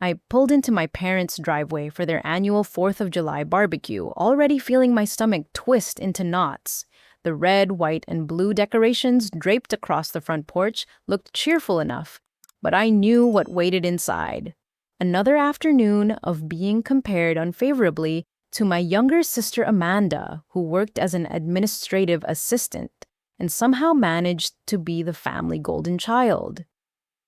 I pulled into my parents' driveway for their annual 4th of July barbecue, already feeling my stomach twist into knots. The red, white, and blue decorations draped across the front porch looked cheerful enough, but I knew what waited inside. Another afternoon of being compared unfavorably to my younger sister Amanda, who worked as an administrative assistant and somehow managed to be the family golden child.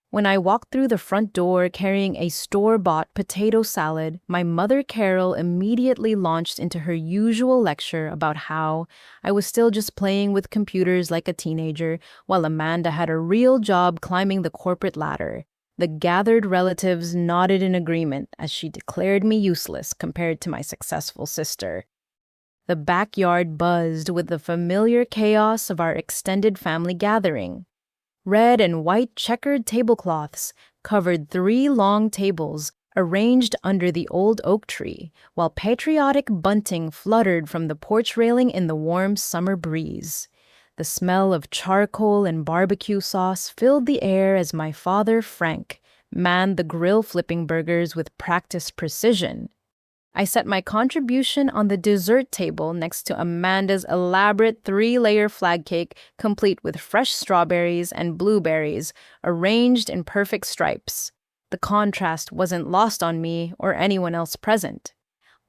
When I walked through the front door carrying a store-bought potato salad, my mother Carol immediately launched into her usual lecture about how I was still just playing with computers like a teenager, while Amanda had a real job climbing the corporate ladder. The gathered relatives nodded in agreement as she declared me useless compared to my successful sister. The backyard buzzed with the familiar chaos of our extended family gathering. Red and white checkered tablecloths covered 3 long tables arranged under the old oak tree, while patriotic bunting fluttered from the porch railing in the warm summer breeze. The smell of charcoal and barbecue sauce filled the air as my father, Frank, manned the grill flipping burgers with practiced precision. I set my contribution on the dessert table next to Amanda's elaborate 3-layer flag cake, complete with fresh strawberries and blueberries arranged in perfect stripes. The contrast wasn't lost on me or anyone else present.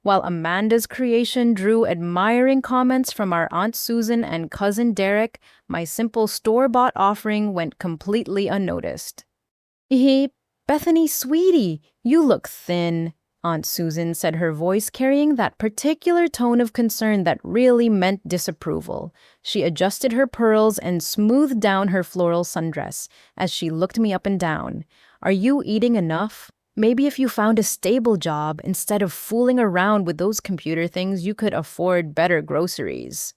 While Amanda's creation drew admiring comments from our Aunt Susan and cousin Derek, my simple store-bought offering went completely unnoticed. Bethany, sweetie, you look thin," Aunt Susan said, her voice carrying that particular tone of concern that really meant disapproval. She adjusted her pearls and smoothed down her floral sundress as she looked me up and down. "Are you eating enough? Maybe if you found a stable job, instead of fooling around with those computer things, you could afford better groceries."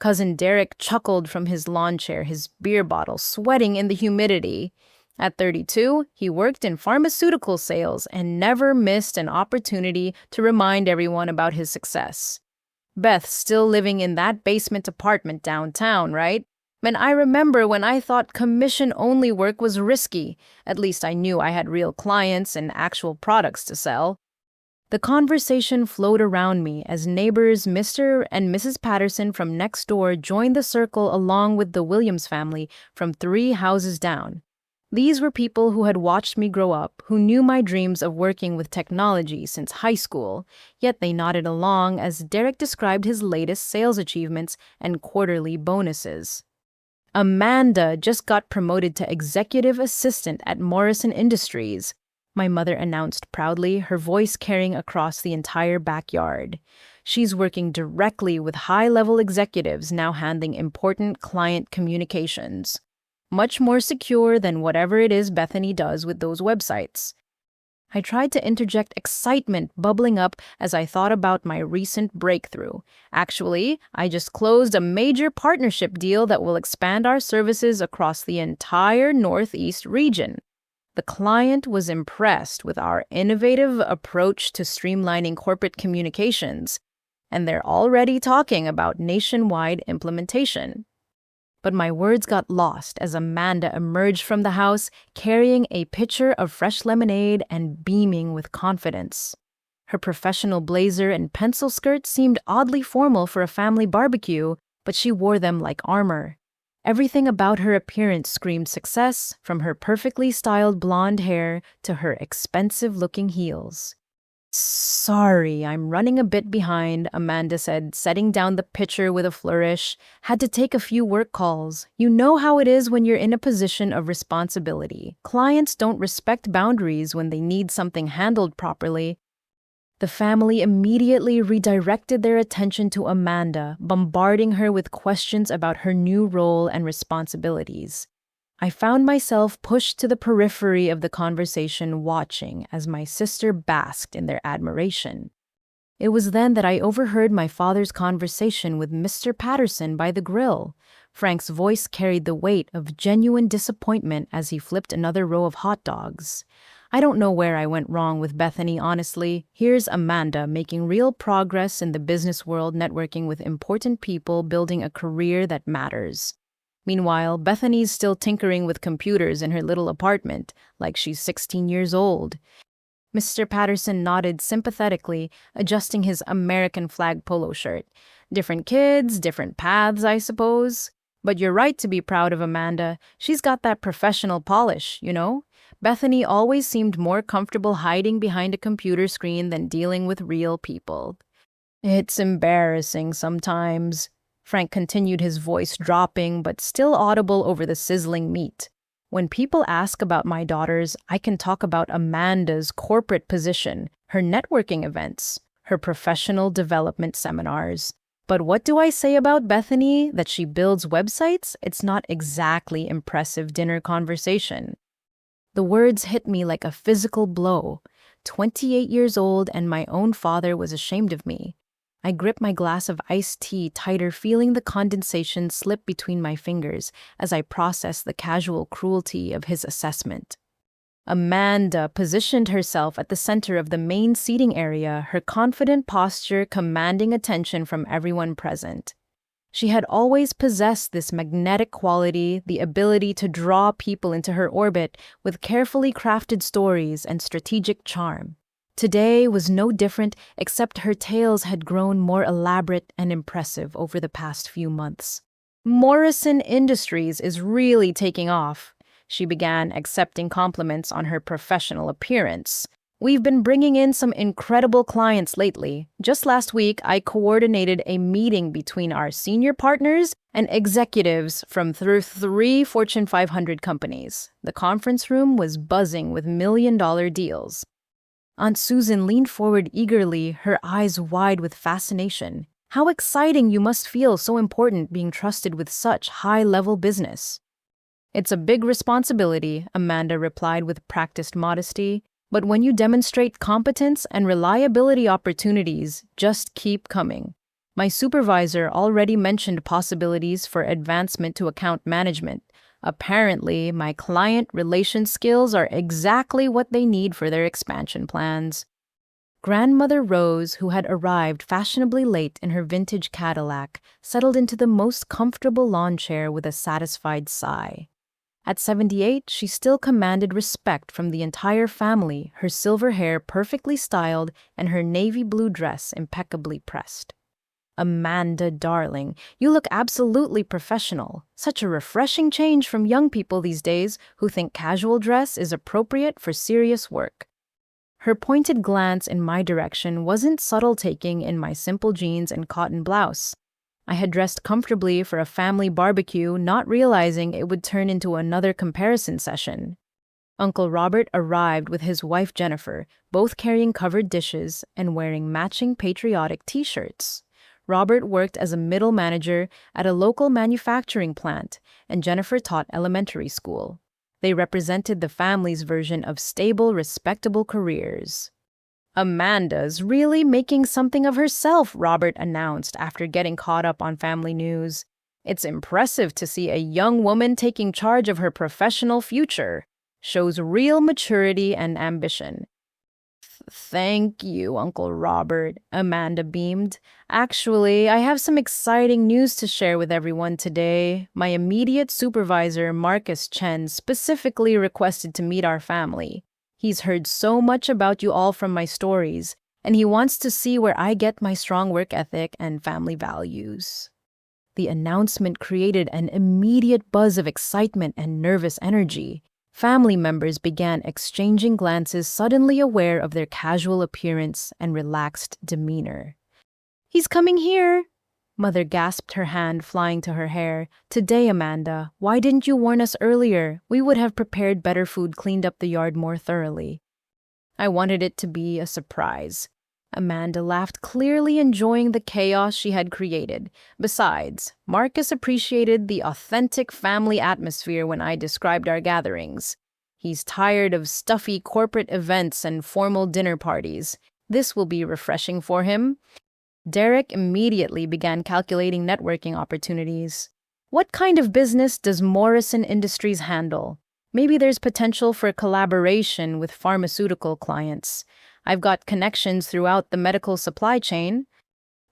Cousin Derek chuckled from his lawn chair, his beer bottle sweating in the humidity. At 32, he worked in pharmaceutical sales and never missed an opportunity to remind everyone about his success. "Beth's still living in that basement apartment downtown, right? And I remember when I thought commission-only work was risky. At least I knew I had real clients and actual products to sell." The conversation flowed around me as neighbors Mr. and Mrs. Patterson from next door joined the circle along with the Williams family from 3 houses down. These were people who had watched me grow up, who knew my dreams of working with technology since high school, yet they nodded along as Derek described his latest sales achievements and quarterly bonuses. "Amanda just got promoted to executive assistant at Morrison Industries," my mother announced proudly, her voice carrying across the entire backyard. "She's working directly with high-level executives now handling important client communications. Much more secure than whatever it is Bethany does with those websites." I tried to interject excitement bubbling up as I thought about my recent breakthrough. "Actually, I just closed a major partnership deal that will expand our services across the entire Northeast region." The client was impressed with our innovative approach to streamlining corporate communications, and they're already talking about nationwide implementation. But my words got lost as Amanda emerged from the house carrying a pitcher of fresh lemonade and beaming with confidence. Her professional blazer and pencil skirt seemed oddly formal for a family barbecue, but she wore them like armor. Everything about her appearance screamed success, from her perfectly styled blonde hair to her expensive-looking heels. "Sorry, I'm running a bit behind," Amanda said, setting down the pitcher with a flourish. "Had to take a few work calls. You know how it is when you're in a position of responsibility. Clients don't respect boundaries when they need something handled properly." The family immediately redirected their attention to Amanda, bombarding her with questions about her new role and responsibilities. I found myself pushed to the periphery of the conversation, watching as my sister basked in their admiration. It was then that I overheard my father's conversation with Mr. Patterson by the grill. Frank's voice carried the weight of genuine disappointment as he flipped another row of hot dogs. "I don't know where I went wrong with Bethany, honestly. Here's Amanda making real progress in the business world, networking with important people, building a career that matters. Meanwhile, Bethany's still tinkering with computers in her little apartment, like she's 16 years old." Mr. Patterson nodded sympathetically, adjusting his American flag polo shirt. Different kids, different paths, I suppose. But you're right to be proud of Amanda. She's got that professional polish, you know? Bethany always seemed more comfortable hiding behind a computer screen than dealing with real people. It's embarrassing sometimes. Frank continued, his voice dropping but still audible over the sizzling meat. When people ask about my daughters, I can talk about Amanda's corporate position, her networking events, her professional development seminars. But what do I say about Bethany? That she builds websites? It's not exactly impressive dinner conversation. The words hit me like a physical blow. 28 years old, and my own father was ashamed of me. I gripped my glass of iced tea tighter, feeling the condensation slip between my fingers as I processed the casual cruelty of his assessment. Amanda positioned herself at the center of the main seating area, her confident posture commanding attention from everyone present. She had always possessed this magnetic quality, the ability to draw people into her orbit with carefully crafted stories and strategic charm. Today was no different, except her tales had grown more elaborate and impressive over the past few months. Morrison Industries is really taking off. She began accepting compliments on her professional appearance. We've been bringing in some incredible clients lately. Just last week, I coordinated a meeting between our senior partners and executives from three Fortune 500 companies. The conference room was buzzing with million-dollar deals. Aunt Susan leaned forward eagerly, her eyes wide with fascination. How exciting you must feel, so important, being trusted with such high-level business. It's a big responsibility, Amanda replied with practiced modesty. But when you demonstrate competence and reliability, opportunities just keep coming. My supervisor already mentioned possibilities for advancement to account management. Apparently, my client relation skills are exactly what they need for their expansion plans. Grandmother Rose, who had arrived fashionably late in her vintage Cadillac, settled into the most comfortable lawn chair with a satisfied sigh. At 78, she still commanded respect from the entire family, her silver hair perfectly styled and her navy blue dress impeccably pressed. Amanda, darling, you look absolutely professional. Such a refreshing change from young people these days who think casual dress is appropriate for serious work. Her pointed glance in my direction wasn't subtle, taking in my simple jeans and cotton blouse. I had dressed comfortably for a family barbecue, not realizing it would turn into another comparison session. Uncle Robert arrived with his wife Jennifer, both carrying covered dishes and wearing matching patriotic t-shirts. Robert worked as a middle manager at a local manufacturing plant, and Jennifer taught elementary school. They represented the family's version of stable, respectable careers. Amanda's really making something of herself, Robert announced after getting caught up on family news. It's impressive to see a young woman taking charge of her professional future. Shows real maturity and ambition. Thank you, Uncle Robert, Amanda beamed. Actually, I have some exciting news to share with everyone today. My immediate supervisor, Marcus Chen, specifically requested to meet our family. He's heard so much about you all from my stories, and he wants to see where I get my strong work ethic and family values. The announcement created an immediate buzz of excitement and nervous energy. Family members began exchanging glances, suddenly aware of their casual appearance and relaxed demeanor. "He's coming here!" Mother gasped, her hand flying to her hair. "Today, Amanda, why didn't you warn us earlier? We would have prepared better food, cleaned up the yard more thoroughly." "I wanted it to be a surprise." Amanda laughed, clearly enjoying the chaos she had created. Besides, Marcus appreciated the authentic family atmosphere when I described our gatherings. He's tired of stuffy corporate events and formal dinner parties. This will be refreshing for him. Derek immediately began calculating networking opportunities. What kind of business does Morrison Industries handle? Maybe there's potential for collaboration with pharmaceutical clients. I've got connections throughout the medical supply chain.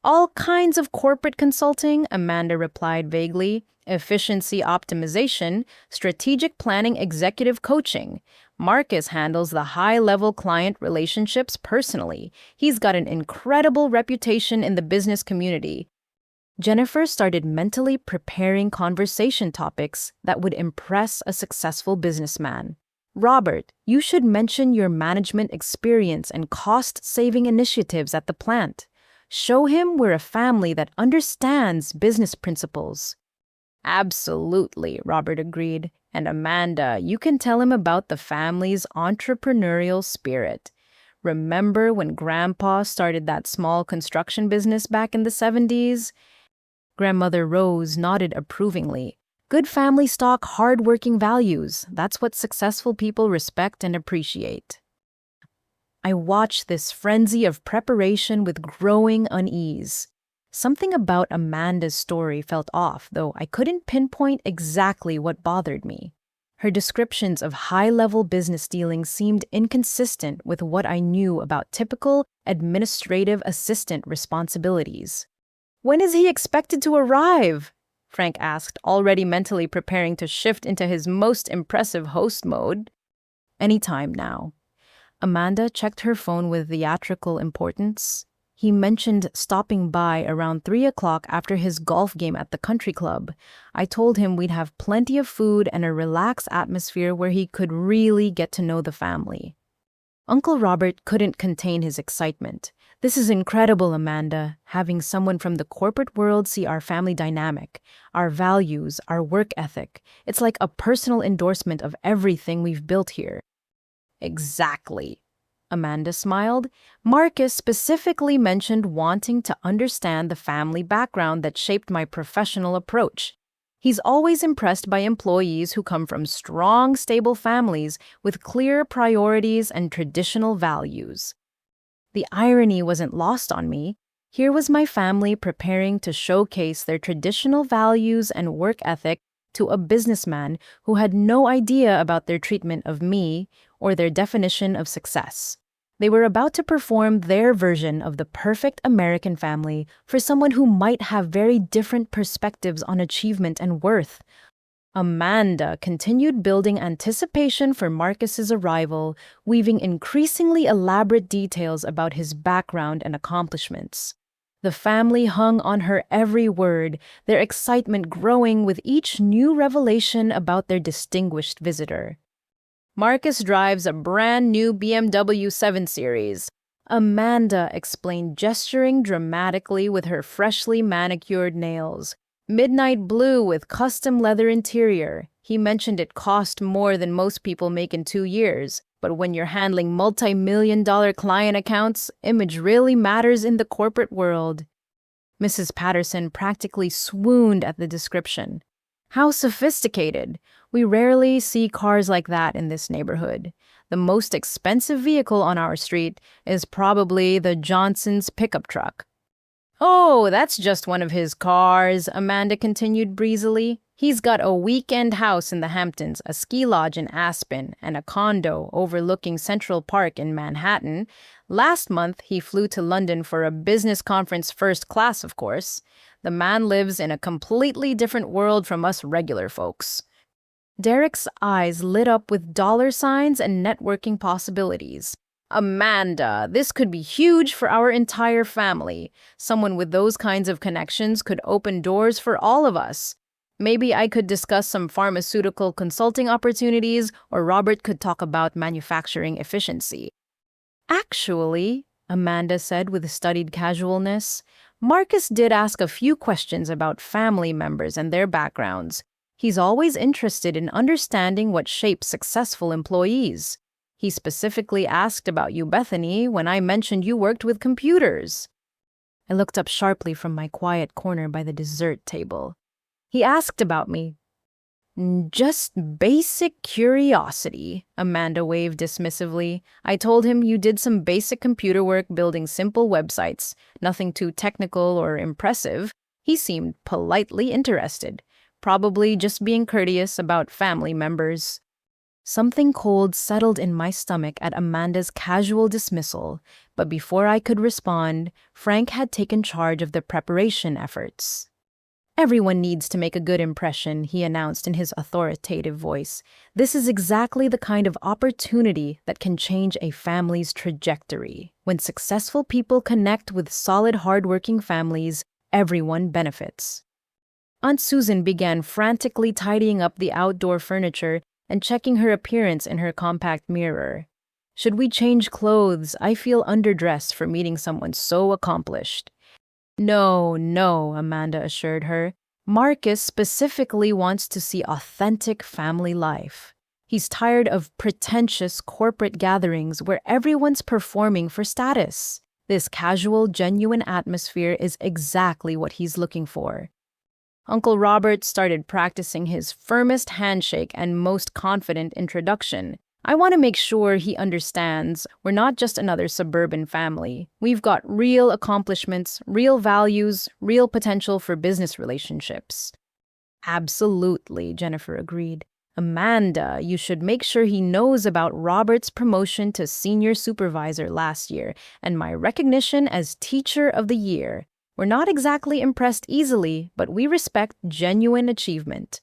All kinds of corporate consulting, Amanda replied vaguely. Efficiency optimization, strategic planning, executive coaching. Marcus handles the high-level client relationships personally. He's got an incredible reputation in the business community. Jennifer started mentally preparing conversation topics that would impress a successful businessman. Robert, you should mention your management experience and cost-saving initiatives at the plant. Show him we're a family that understands business principles. Absolutely, Robert agreed. And Amanda, you can tell him about the family's entrepreneurial spirit. Remember when Grandpa started that small construction business back in the 70s? Grandmother Rose nodded approvingly. Good family stock, hard-working values. That's what successful people respect and appreciate. I watched this frenzy of preparation with growing unease. Something about Amanda's story felt off, though I couldn't pinpoint exactly what bothered me. Her descriptions of high-level business dealings seemed inconsistent with what I knew about typical administrative assistant responsibilities. When is he expected to arrive? Frank asked, already mentally preparing to shift into his most impressive host mode. Anytime now. Amanda checked her phone with theatrical importance. He mentioned stopping by around 3 o'clock after his golf game at the country club. I told him we'd have plenty of food and a relaxed atmosphere where he could really get to know the family. Uncle Robert couldn't contain his excitement. This is incredible, Amanda, having someone from the corporate world see our family dynamic, our values, our work ethic. It's like a personal endorsement of everything we've built here. Exactly. Amanda smiled. Marcus specifically mentioned wanting to understand the family background that shaped my professional approach. He's always impressed by employees who come from strong, stable families with clear priorities and traditional values. The irony wasn't lost on me. Here was my family preparing to showcase their traditional values and work ethic to a businessman who had no idea about their treatment of me or their definition of success. They were about to perform their version of the perfect American family for someone who might have very different perspectives on achievement and worth. Amanda continued building anticipation for Marcus's arrival, weaving increasingly elaborate details about his background and accomplishments. The family hung on her every word, their excitement growing with each new revelation about their distinguished visitor. Marcus drives a brand new BMW 7 Series. Amanda explained, gesturing dramatically with her freshly manicured nails. Midnight blue with custom leather interior. He mentioned it cost more than most people make in 2 years. But when you're handling multi-million-dollar client accounts, image really matters in the corporate world. Mrs. Patterson practically swooned at the description. How sophisticated! We rarely see cars like that in this neighborhood. The most expensive vehicle on our street is probably the Johnson's pickup truck. Oh, that's just one of his cars, Amanda continued breezily. He's got a weekend house in the Hamptons, a ski lodge in Aspen, and a condo overlooking Central Park in Manhattan. Last month, he flew to London for a business conference first class, of course. The man lives in a completely different world from us regular folks. Derek's eyes lit up with dollar signs and networking possibilities. Amanda, this could be huge for our entire family. Someone with those kinds of connections could open doors for all of us. Maybe I could discuss some pharmaceutical consulting opportunities, or Robert could talk about manufacturing efficiency. Actually, Amanda said with studied casualness, Marcus did ask a few questions about family members and their backgrounds. He's always interested in understanding what shapes successful employees. He specifically asked about you, Bethany, when I mentioned you worked with computers. I looked up sharply from my quiet corner by the dessert table. He asked about me. Just basic curiosity, Amanda waved dismissively. I told him you did some basic computer work building simple websites, nothing too technical or impressive. He seemed politely interested, probably just being courteous about family members. Something cold settled in my stomach at Amanda's casual dismissal, but before I could respond, Frank had taken charge of the preparation efforts. "Everyone needs to make a good impression," he announced in his authoritative voice. "This is exactly the kind of opportunity that can change a family's trajectory. When successful people connect with solid, hardworking families, everyone benefits." Aunt Susan began frantically tidying up the outdoor furniture and checking her appearance in her compact mirror. "Should we change clothes? I feel underdressed for meeting someone so accomplished." "No, no," Amanda assured her. "Marcus specifically wants to see authentic family life. He's tired of pretentious corporate gatherings where everyone's performing for status. This casual, genuine atmosphere is exactly what he's looking for." Uncle Robert started practicing his firmest handshake and most confident introduction. "I want to make sure he understands we're not just another suburban family. We've got real accomplishments, real values, real potential for business relationships." "Absolutely," Jennifer agreed. "Amanda, you should make sure he knows about Robert's promotion to senior supervisor last year and my recognition as Teacher of the Year. We're not exactly impressed easily, but we respect genuine achievement."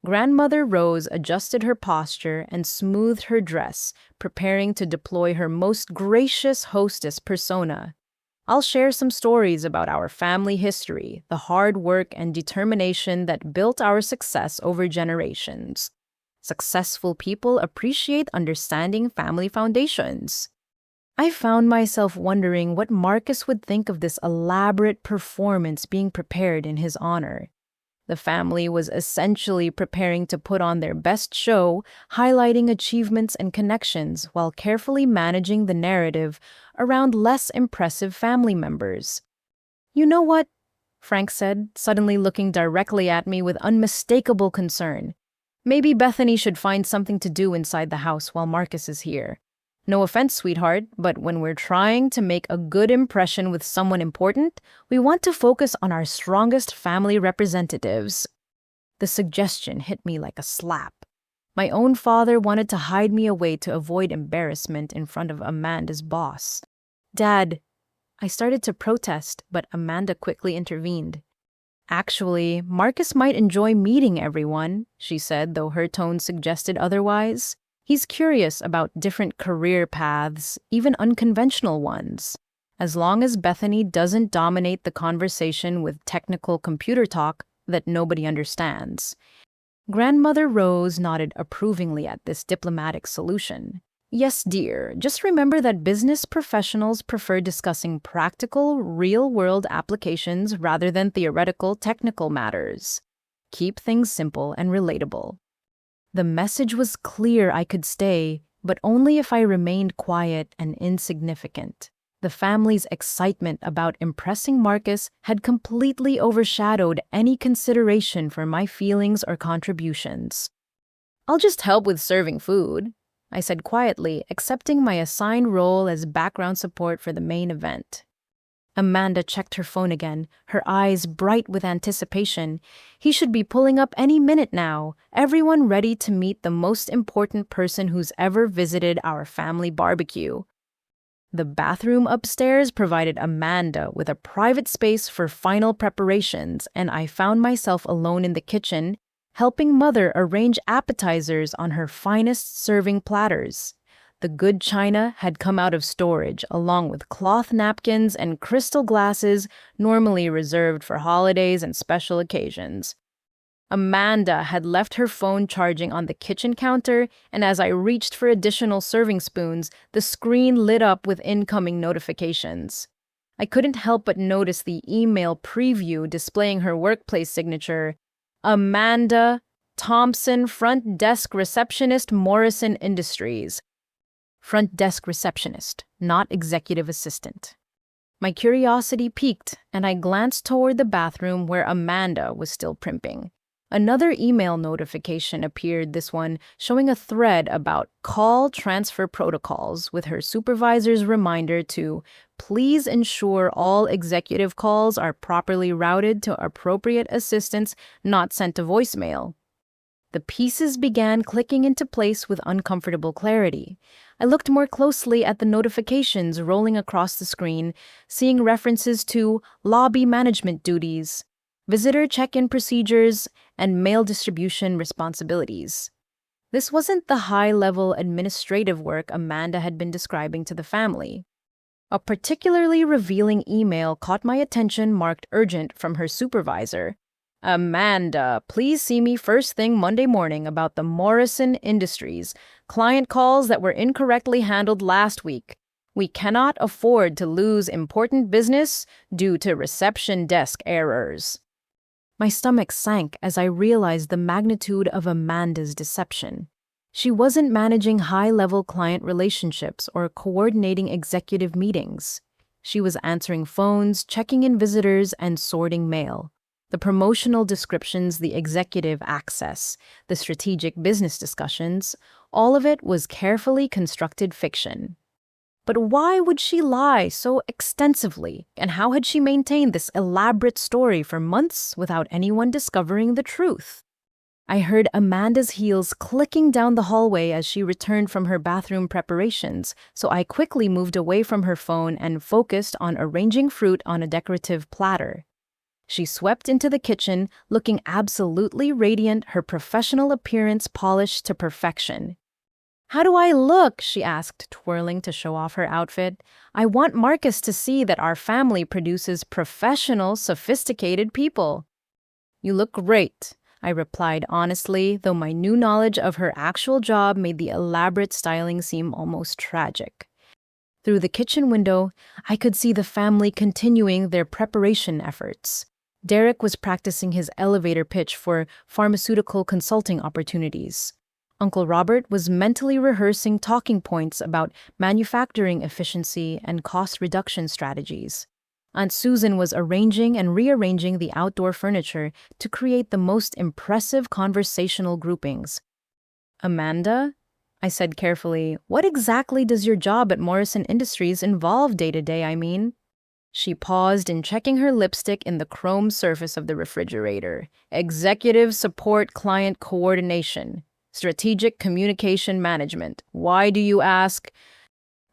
Grandmother Rose adjusted her posture and smoothed her dress, preparing to deploy her most gracious hostess persona. "I'll share some stories about our family history, the hard work and determination that built our success over generations. Successful people appreciate understanding family foundations." I found myself wondering what Marcus would think of this elaborate performance being prepared in his honor. The family was essentially preparing to put on their best show, highlighting achievements and connections while carefully managing the narrative around less impressive family members. "You know what?" Frank said, suddenly looking directly at me with unmistakable concern. "Maybe Bethany should find something to do inside the house while Marcus is here. No offense, sweetheart, but when we're trying to make a good impression with someone important, we want to focus on our strongest family representatives." The suggestion hit me like a slap. My own father wanted to hide me away to avoid embarrassment in front of Amanda's boss. "Dad," I started to protest, but Amanda quickly intervened. "Actually, Marcus might enjoy meeting everyone," she said, though her tone suggested otherwise. "He's curious about different career paths, even unconventional ones. As long as Bethany doesn't dominate the conversation with technical computer talk that nobody understands." Grandmother Rose nodded approvingly at this diplomatic solution. "Yes, dear, just remember that business professionals prefer discussing practical, real-world applications rather than theoretical, technical matters. Keep things simple and relatable." The message was clear. I could stay, but only if I remained quiet and insignificant. The family's excitement about impressing Marcus had completely overshadowed any consideration for my feelings or contributions. "I'll just help with serving food," I said quietly, accepting my assigned role as background support for the main event. Amanda checked her phone again, her eyes bright with anticipation. "He should be pulling up any minute now. Everyone ready to meet the most important person who's ever visited our family barbecue." The bathroom upstairs provided Amanda with a private space for final preparations, and I found myself alone in the kitchen, helping Mother arrange appetizers on her finest serving platters. The good china had come out of storage, along with cloth napkins and crystal glasses normally reserved for holidays and special occasions. Amanda had left her phone charging on the kitchen counter, and as I reached for additional serving spoons, the screen lit up with incoming notifications. I couldn't help but notice the email preview displaying her workplace signature: Amanda Thompson, Front Desk Receptionist, Morrison Industries. Front desk receptionist, not executive assistant. My curiosity piqued, and I glanced toward the bathroom where Amanda was still primping. Another email notification appeared, this one showing a thread about call transfer protocols with her supervisor's reminder to please ensure all executive calls are properly routed to appropriate assistants, not sent to voicemail. The pieces began clicking into place with uncomfortable clarity. I looked more closely at the notifications rolling across the screen, seeing references to lobby management duties, visitor check-in procedures, and mail distribution responsibilities. This wasn't the high-level administrative work Amanda had been describing to the family. A particularly revealing email caught my attention marked urgent from her supervisor. Amanda, please see me first thing Monday morning about the Morrison Industries client calls that were incorrectly handled last week. We cannot afford to lose important business due to reception desk errors. My stomach sank as I realized the magnitude of Amanda's deception. She wasn't managing high-level client relationships or coordinating executive meetings. She was answering phones, checking in visitors, and sorting mail. The promotional descriptions, the executive access, the strategic business discussions, all of it was carefully constructed fiction. But why would she lie so extensively, and how had she maintained this elaborate story for months without anyone discovering the truth? I heard Amanda's heels clicking down the hallway as she returned from her bathroom preparations, so I quickly moved away from her phone and focused on arranging fruit on a decorative platter. She swept into the kitchen, looking absolutely radiant, her professional appearance polished to perfection. "How do I look?" she asked, twirling to show off her outfit. "I want Marcus to see that our family produces professional, sophisticated people." "You look great," I replied honestly, though my new knowledge of her actual job made the elaborate styling seem almost tragic. Through the kitchen window, I could see the family continuing their preparation efforts. Derek was practicing his elevator pitch for pharmaceutical consulting opportunities. Uncle Robert was mentally rehearsing talking points about manufacturing efficiency and cost reduction strategies. Aunt Susan was arranging and rearranging the outdoor furniture to create the most impressive conversational groupings. "Amanda," I said carefully, "what exactly does your job at Morrison Industries involve day to day, I mean?" She paused in checking her lipstick in the chrome surface of the refrigerator. "Executive support client coordination. Strategic communication management. Why do you ask?"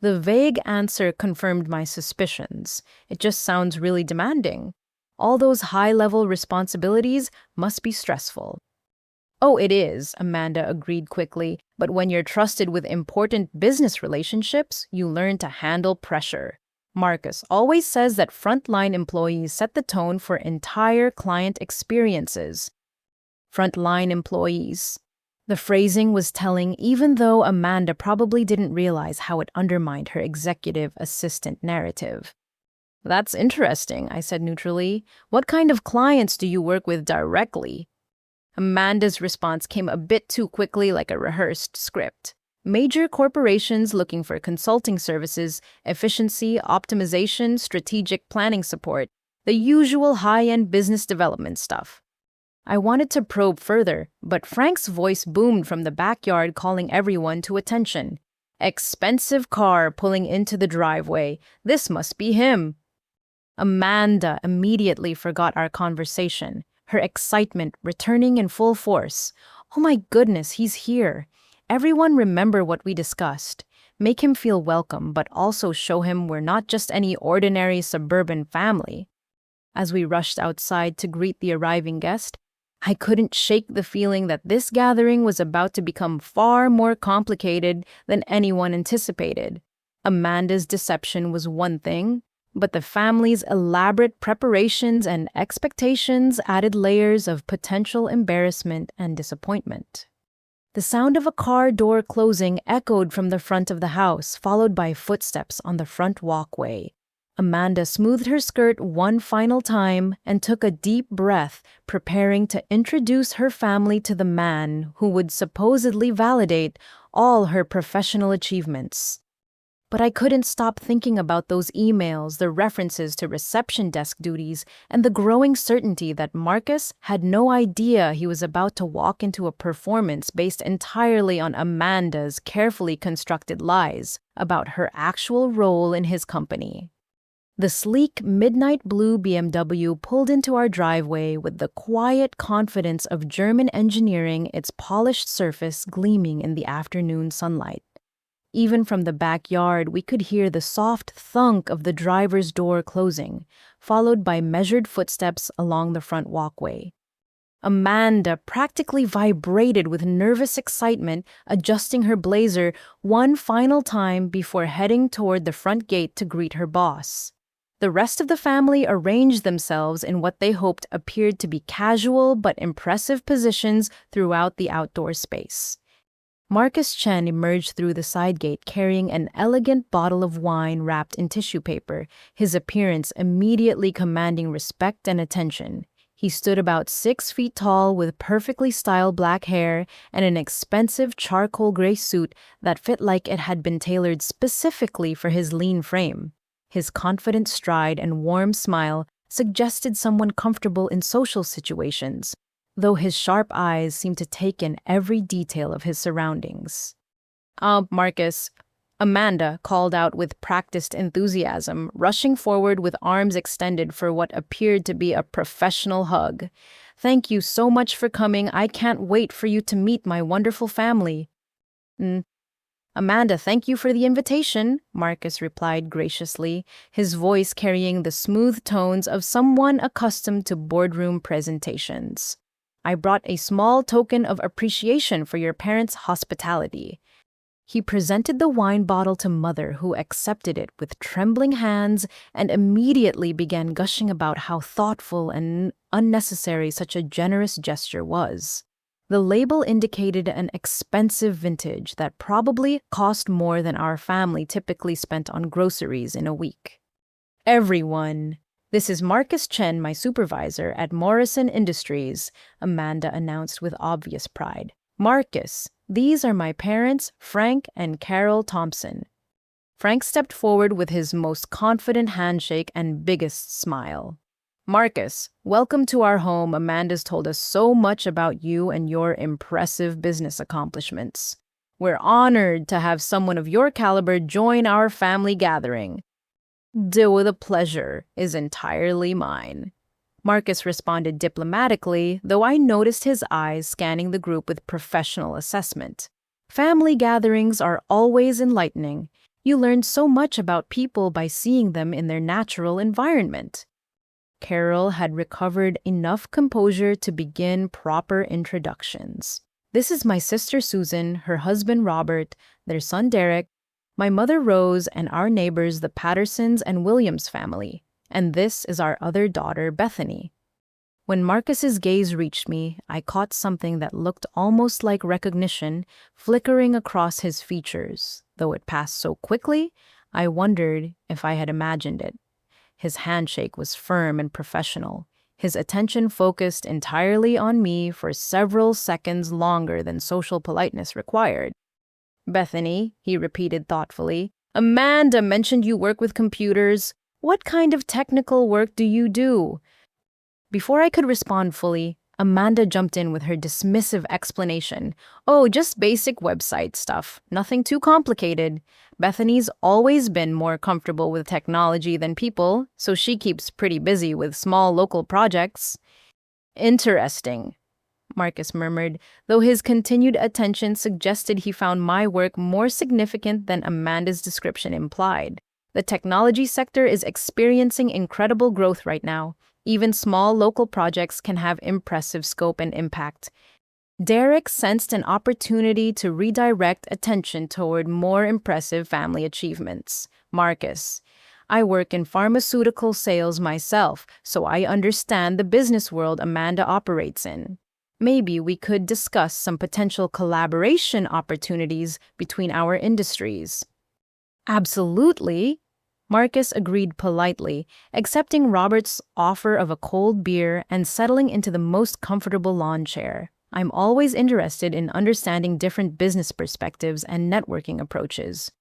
The vague answer confirmed my suspicions. It just sounds really demanding. All those high-level responsibilities must be stressful. "Oh, it is," Amanda agreed quickly, "but when you're trusted with important business relationships, you learn to handle pressure. Marcus always says that frontline employees set the tone for entire client experiences." Frontline employees. The phrasing was telling, even though Amanda probably didn't realize how it undermined her executive assistant narrative. "That's interesting," I said neutrally. "What kind of clients do you work with directly?" Amanda's response came a bit too quickly, like a rehearsed script. "Major corporations looking for consulting services, efficiency, optimization, strategic planning support, the usual high-end business development stuff." I wanted to probe further, but Frank's voice boomed from the backyard, calling everyone to attention. "Expensive car pulling into the driveway. This must be him." Amanda immediately forgot our conversation, her excitement returning in full force. "Oh my goodness, he's here. Everyone remember what we discussed. Make him feel welcome, but also show him we're not just any ordinary suburban family." As we rushed outside to greet the arriving guest, I couldn't shake the feeling that this gathering was about to become far more complicated than anyone anticipated. Amanda's deception was one thing, but the family's elaborate preparations and expectations added layers of potential embarrassment and disappointment. The sound of a car door closing echoed from the front of the house, followed by footsteps on the front walkway. Amanda smoothed her skirt one final time and took a deep breath, preparing to introduce her family to the man who would supposedly validate all her professional achievements. But I couldn't stop thinking about those emails, the references to reception desk duties, and the growing certainty that Marcus had no idea he was about to walk into a performance based entirely on Amanda's carefully constructed lies about her actual role in his company. The sleek midnight blue BMW pulled into our driveway with the quiet confidence of German engineering, its polished surface gleaming in the afternoon sunlight. Even from the backyard, we could hear the soft thunk of the driver's door closing, followed by measured footsteps along the front walkway. Amanda practically vibrated with nervous excitement, adjusting her blazer one final time before heading toward the front gate to greet her boss. The rest of the family arranged themselves in what they hoped appeared to be casual but impressive positions throughout the outdoor space. Marcus Chen emerged through the side gate carrying an elegant bottle of wine wrapped in tissue paper, his appearance immediately commanding respect and attention. He stood about 6 feet tall with perfectly styled black hair and an expensive charcoal gray suit that fit like it had been tailored specifically for his lean frame. His confident stride and warm smile suggested someone comfortable in social situations, though his sharp eyes seemed to take in every detail of his surroundings. Marcus," Amanda called out with practiced enthusiasm, rushing forward with arms extended for what appeared to be a professional hug. "Thank you so much for coming. I can't wait for you to meet my wonderful family." "Amanda, thank you for the invitation," Marcus replied graciously, his voice carrying the smooth tones of someone accustomed to boardroom presentations. "I brought a small token of appreciation for your parents' hospitality." He presented the wine bottle to Mother, who accepted it with trembling hands and immediately began gushing about how thoughtful and unnecessary such a generous gesture was. The label indicated an expensive vintage that probably cost more than our family typically spent on groceries in a week. "Everyone, this is Marcus Chen, my supervisor at Morrison Industries," Amanda announced with obvious pride. "Marcus, these are my parents, Frank and Carol Thompson." Frank stepped forward with his most confident handshake and biggest smile. "Marcus, welcome to our home. Amanda's told us so much about you and your impressive business accomplishments. We're honored to have someone of your caliber join our family gathering." "The pleasure is entirely mine," Marcus responded diplomatically, though I noticed his eyes scanning the group with professional assessment. Family gatherings are always enlightening. You learn so much about people by seeing them in their natural environment. Carol had recovered enough composure to begin proper introductions. "This is my sister Susan, her husband Robert, their son Derek, my mother Rose, and our neighbors the Pattersons and Williams family. And this is our other daughter, Bethany." When Marcus's gaze reached me, I caught something that looked almost like recognition flickering across his features. Though it passed so quickly, I wondered if I had imagined it. His handshake was firm and professional, his attention focused entirely on me for several seconds longer than social politeness required. "Bethany," he repeated thoughtfully, "Amanda mentioned you work with computers. What kind of technical work do you do?" Before I could respond fully, Amanda jumped in with her dismissive explanation. "Oh, just basic website stuff. Nothing too complicated. Bethany's always been more comfortable with technology than people, so she keeps pretty busy with small local projects." "Interesting," Marcus murmured, though his continued attention suggested he found my work more significant than Amanda's description implied. The technology sector is experiencing incredible growth right now. Even small local projects can have impressive scope and impact. Derek sensed an opportunity to redirect attention toward more impressive family achievements. "Marcus, I work in pharmaceutical sales myself, so I understand the business world Amanda operates in. Maybe we could discuss some potential collaboration opportunities between our industries." "Absolutely," Marcus agreed politely, accepting Robert's offer of a cold beer and settling into the most comfortable lawn chair. "I'm always interested in understanding different business perspectives and networking approaches."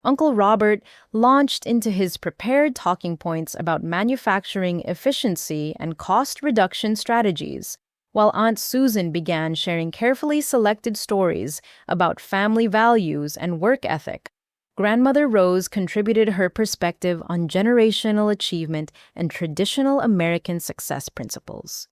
Uncle Robert launched into his prepared talking points about manufacturing efficiency and cost reduction strategies, while Aunt Susan began sharing carefully selected stories about family values and work ethic. Grandmother Rose contributed her perspective on generational achievement and traditional American success principles.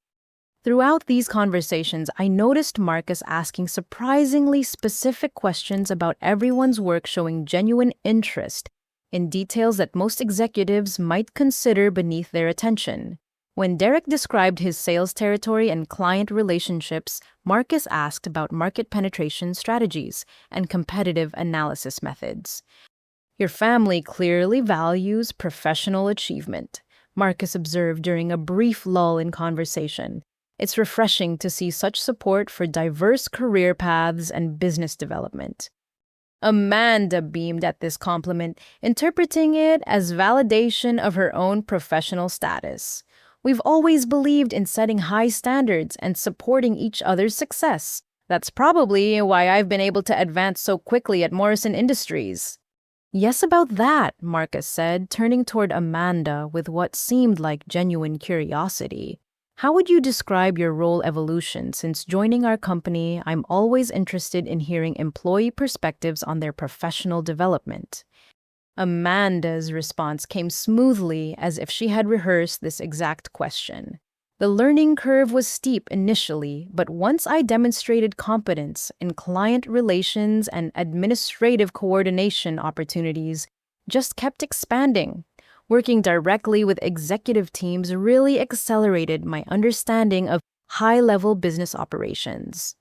Throughout these conversations, I noticed Marcus asking surprisingly specific questions about everyone's work, showing genuine interest in details that most executives might consider beneath their attention. When Derek described his sales territory and client relationships, Marcus asked about market penetration strategies and competitive analysis methods. Your family clearly values professional achievement, Marcus observed during a brief lull in conversation. It's refreshing to see such support for diverse career paths and business development. Amanda beamed at this compliment, interpreting it as validation of her own professional status. We've always believed in setting high standards and supporting each other's success. That's probably why I've been able to advance so quickly at Morrison Industries. Yes, about that, Marcus said, turning toward Amanda with what seemed like genuine curiosity. How would you describe your role evolution? Since joining our company, I'm always interested in hearing employee perspectives on their professional development. Amanda's response came smoothly, as if she had rehearsed this exact question. The learning curve was steep initially, but once I demonstrated competence in client relations and administrative coordination, opportunities just kept expanding. Working directly with executive teams really accelerated my understanding of high-level business operations.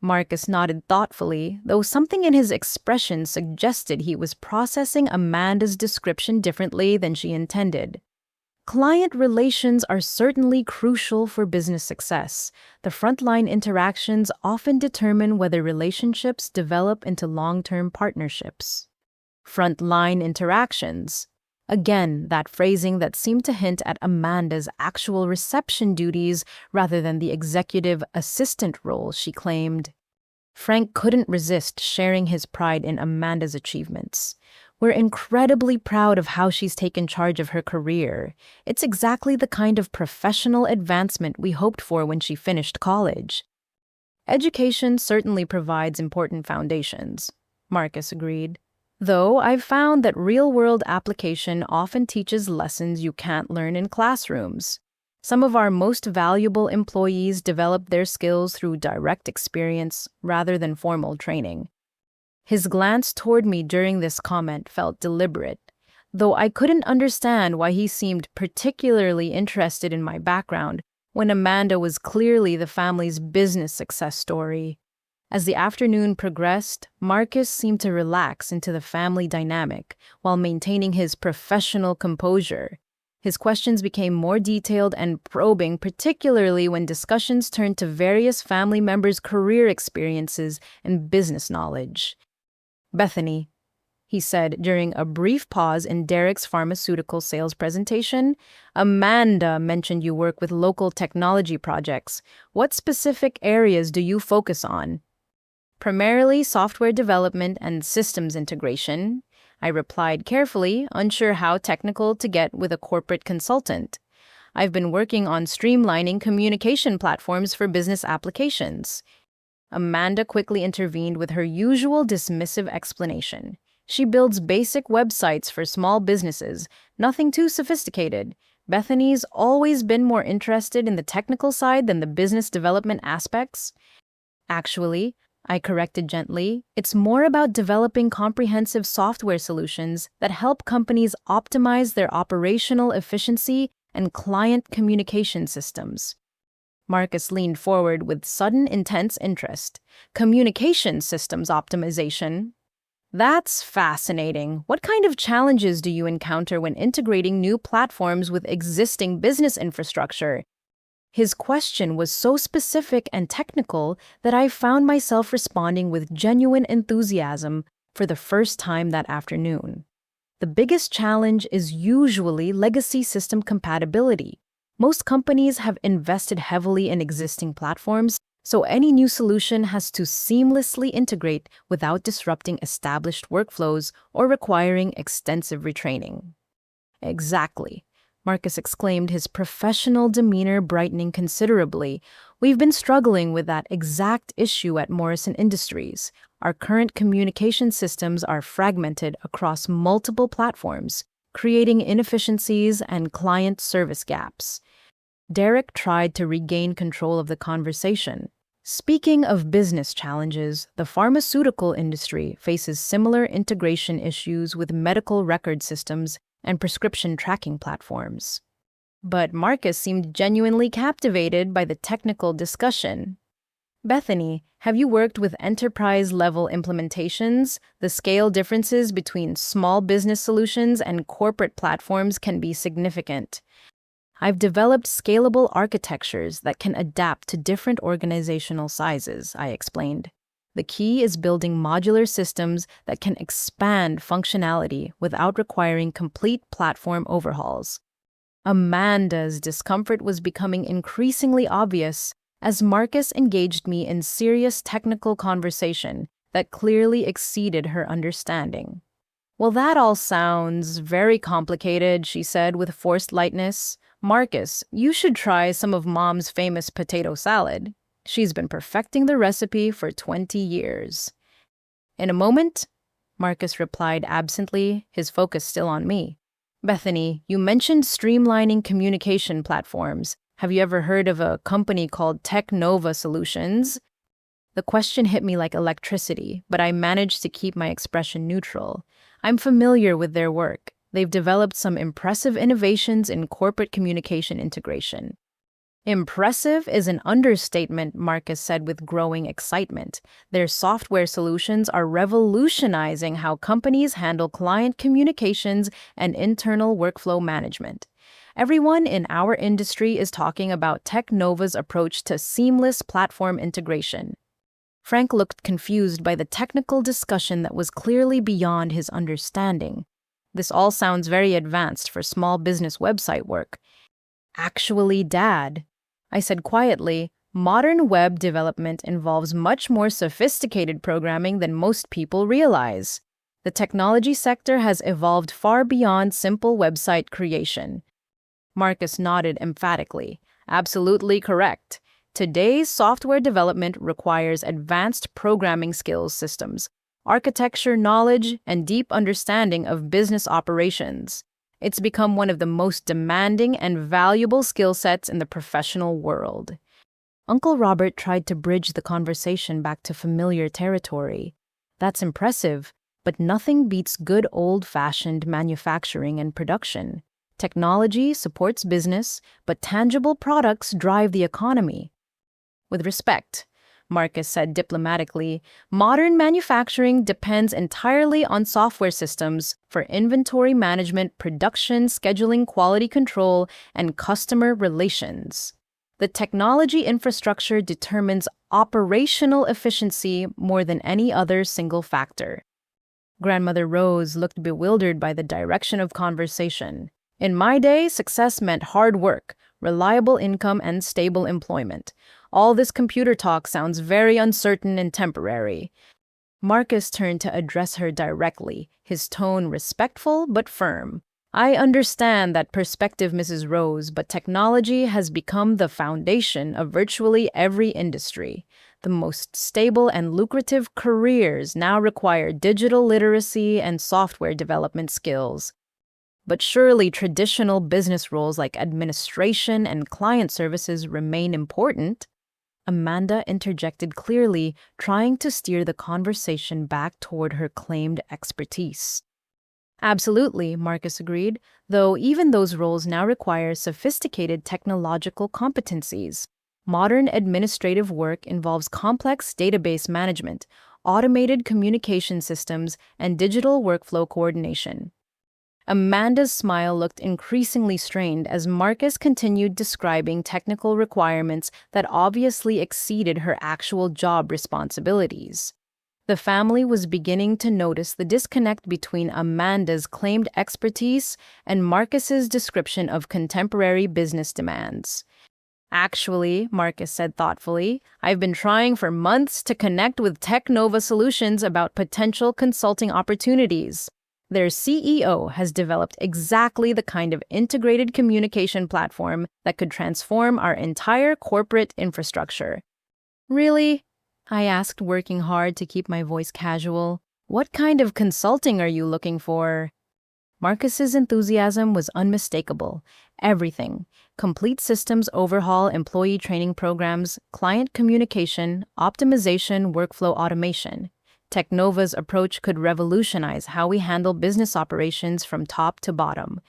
Marcus nodded thoughtfully, though something in his expression suggested he was processing Amanda's description differently than she intended. Client relations are certainly crucial for business success. The frontline interactions often determine whether relationships develop into long-term partnerships. Frontline interactions. Again, that phrasing that seemed to hint at Amanda's actual reception duties rather than the executive assistant role she claimed. Frank couldn't resist sharing his pride in Amanda's achievements. We're incredibly proud of how she's taken charge of her career. It's exactly the kind of professional advancement we hoped for when she finished college. Education certainly provides important foundations, Marcus agreed. Though I've found that real-world application often teaches lessons you can't learn in classrooms. Some of our most valuable employees develop their skills through direct experience rather than formal training. His glance toward me during this comment felt deliberate, though I couldn't understand why he seemed particularly interested in my background when Amanda was clearly the family's business success story. As the afternoon progressed, Marcus seemed to relax into the family dynamic while maintaining his professional composure. His questions became more detailed and probing, particularly when discussions turned to various family members' career experiences and business knowledge. Bethany, he said during a brief pause in Derek's pharmaceutical sales presentation, Amanda mentioned you work with local technology projects. What specific areas do you focus on? Primarily software development and systems integration, I replied carefully, unsure how technical to get with a corporate consultant. I've been working on streamlining communication platforms for business applications. Amanda quickly intervened with her usual dismissive explanation. She builds basic websites for small businesses, nothing too sophisticated. Bethany's always been more interested in the technical side than the business development aspects. Actually, I corrected gently, it's more about developing comprehensive software solutions that help companies optimize their operational efficiency and client communication systems. Marcus leaned forward with sudden intense interest. Communication systems optimization? That's fascinating. What kind of challenges do you encounter when integrating new platforms with existing business infrastructure? His question was so specific and technical that I found myself responding with genuine enthusiasm for the first time that afternoon. The biggest challenge is usually legacy system compatibility. Most companies have invested heavily in existing platforms, so any new solution has to seamlessly integrate without disrupting established workflows or requiring extensive retraining. Exactly. Marcus exclaimed, his professional demeanor brightening considerably. We've been struggling with that exact issue at Morrison Industries. our current communication systems are fragmented across multiple platforms, creating inefficiencies and client service gaps. Derek tried to regain control of the conversation. Speaking of business challenges, the pharmaceutical industry faces similar integration issues with medical record systems and prescription tracking platforms. But Marcus seemed genuinely captivated by the technical discussion. Bethany, have you worked with enterprise-level implementations? The scale differences between small business solutions and corporate platforms can be significant. I've developed scalable architectures that can adapt to different organizational sizes, I explained. The key is building modular systems that can expand functionality without requiring complete platform overhauls. Amanda's discomfort was becoming increasingly obvious as Marcus engaged me in serious technical conversation that clearly exceeded her understanding. Well, that all sounds very complicated, she said with forced lightness. Marcus, you should try some of Mom's famous potato salad. She's been perfecting the recipe for 20 years. In a moment, Marcus replied absently, his focus still on me. Bethany, you mentioned streamlining communication platforms. Have you ever heard of a company called Technova Solutions? The question hit me like electricity, but I managed to keep my expression neutral. I'm familiar with their work. They've developed some impressive innovations in corporate communication integration. Impressive is an understatement, Marcus said with growing excitement. Their software solutions are revolutionizing how companies handle client communications and internal workflow management. Everyone in our industry is talking about Technova's approach to seamless platform integration. Frank looked confused by the technical discussion that was clearly beyond his understanding. This all sounds very advanced for small business website work. Actually, Dad, I said quietly, modern web development involves much more sophisticated programming than most people realize. The technology sector has evolved far beyond simple website creation. Marcus nodded emphatically. Absolutely correct. Today's software development requires advanced programming skills systems, architecture knowledge, and deep understanding of business operations. It's become one of the most demanding and valuable skill sets in the professional world. Uncle Robert tried to bridge the conversation back to familiar territory. That's impressive, but nothing beats good old-fashioned manufacturing and production. Technology supports business, but tangible products drive the economy. With respect, Marcus said diplomatically, modern manufacturing depends entirely on software systems for inventory management, production, scheduling, quality control, and customer relations. The technology infrastructure determines operational efficiency more than any other single factor. Grandmother Rose looked bewildered by the direction of conversation. In my day, success meant hard work, reliable income, and stable employment. All this computer talk sounds very uncertain and temporary. Marcus turned to address her directly, his tone respectful but firm. I understand that perspective, Mrs. Rose, but technology has become the foundation of virtually every industry. The most stable and lucrative careers now require digital literacy and software development skills. But surely traditional business roles like administration and client services remain important. Amanda interjected clearly, trying to steer the conversation back toward her claimed expertise. Absolutely, Marcus agreed, though even those roles now require sophisticated technological competencies. Modern administrative work involves complex database management, automated communication systems, and digital workflow coordination. Amanda's smile looked increasingly strained as Marcus continued describing technical requirements that obviously exceeded her actual job responsibilities. The family was beginning to notice the disconnect between Amanda's claimed expertise and Marcus's description of contemporary business demands. Actually, Marcus said thoughtfully, I've been trying for months to connect with Technova Solutions about potential consulting opportunities. Their CEO has developed exactly the kind of integrated communication platform that could transform our entire corporate infrastructure. Really? I asked, working hard to keep my voice casual. What kind of consulting are you looking for? Marcus's enthusiasm was unmistakable. Everything. Complete systems overhaul, employee training programs, client communication, optimization, workflow automation. Technova's approach could revolutionize how we handle business operations from top to bottom.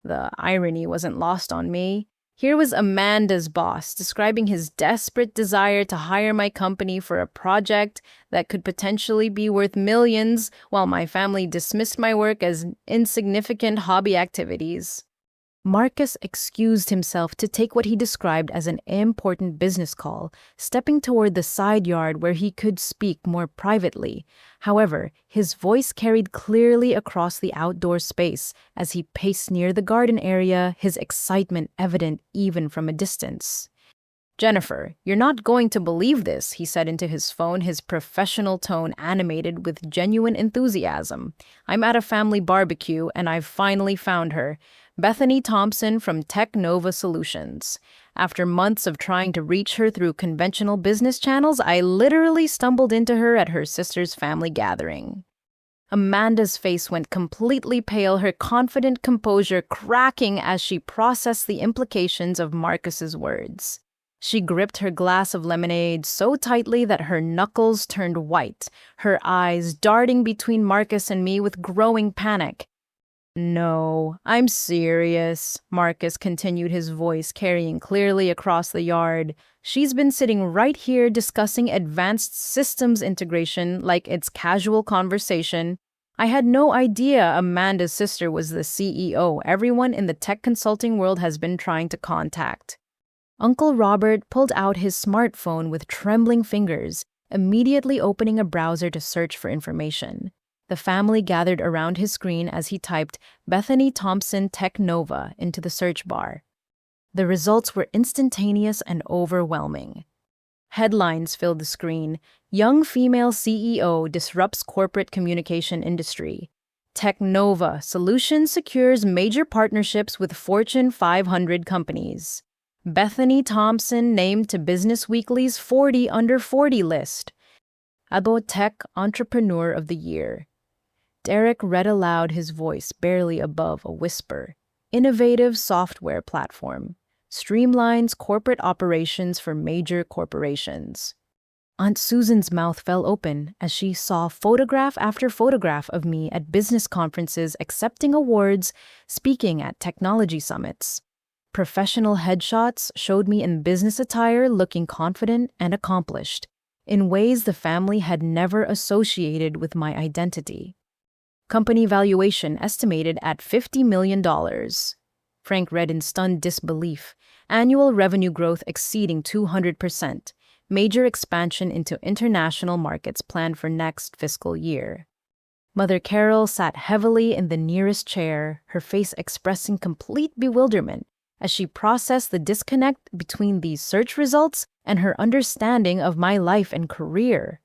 The irony wasn't lost on me. Here was Amanda's boss describing his desperate desire to hire my company for a project that could potentially be worth millions, while my family dismissed my work as insignificant hobby activities. Marcus excused himself to take what he described as an important business call, stepping toward the side yard where he could speak more privately. However, his voice carried clearly across the outdoor space as he paced near the garden area, his excitement evident even from a distance. "Jennifer, you're not going to believe this," he said into his phone, his professional tone animated with genuine enthusiasm. "I'm at a family barbecue, and I've finally found her. Bethany Thompson from Technova Solutions. After months of trying to reach her through conventional business channels, I literally stumbled into her at her sister's family gathering." Amanda's face went completely pale, her confident composure cracking as she processed the implications of Marcus's words. She gripped her glass of lemonade so tightly that her knuckles turned white, her eyes darting between Marcus and me with growing panic. "No, I'm serious," Marcus continued, his voice carrying clearly across the yard. "She's been sitting right here discussing advanced systems integration like it's casual conversation. I had no idea Amanda's sister was the CEO everyone in the tech consulting world has been trying to contact." Uncle Robert pulled out his smartphone with trembling fingers, immediately opening a browser to search for information. The family gathered around his screen as he typed Bethany Thompson Technova into the search bar. The results were instantaneous and overwhelming. Headlines filled the screen. "Young female CEO disrupts corporate communication industry." "Technova Solutions secures major partnerships with Fortune 500 companies." "Bethany Thompson named to Business Weekly's 40 Under 40 list." "Ado Tech Entrepreneur of the Year." Derek read aloud, his voice barely above a whisper. "Innovative software platform. Streamlines corporate operations for major corporations." Aunt Susan's mouth fell open as she saw photograph after photograph of me at business conferences, accepting awards, speaking at technology summits. Professional headshots showed me in business attire, looking confident and accomplished, in ways the family had never associated with my identity. Company valuation estimated at $50 million. Frank read in stunned disbelief. Annual revenue growth exceeding 200%. Major expansion into international markets planned for next fiscal year. Mother Carol sat heavily in the nearest chair, her face expressing complete bewilderment as she processed the disconnect between these search results and her understanding of my life and career.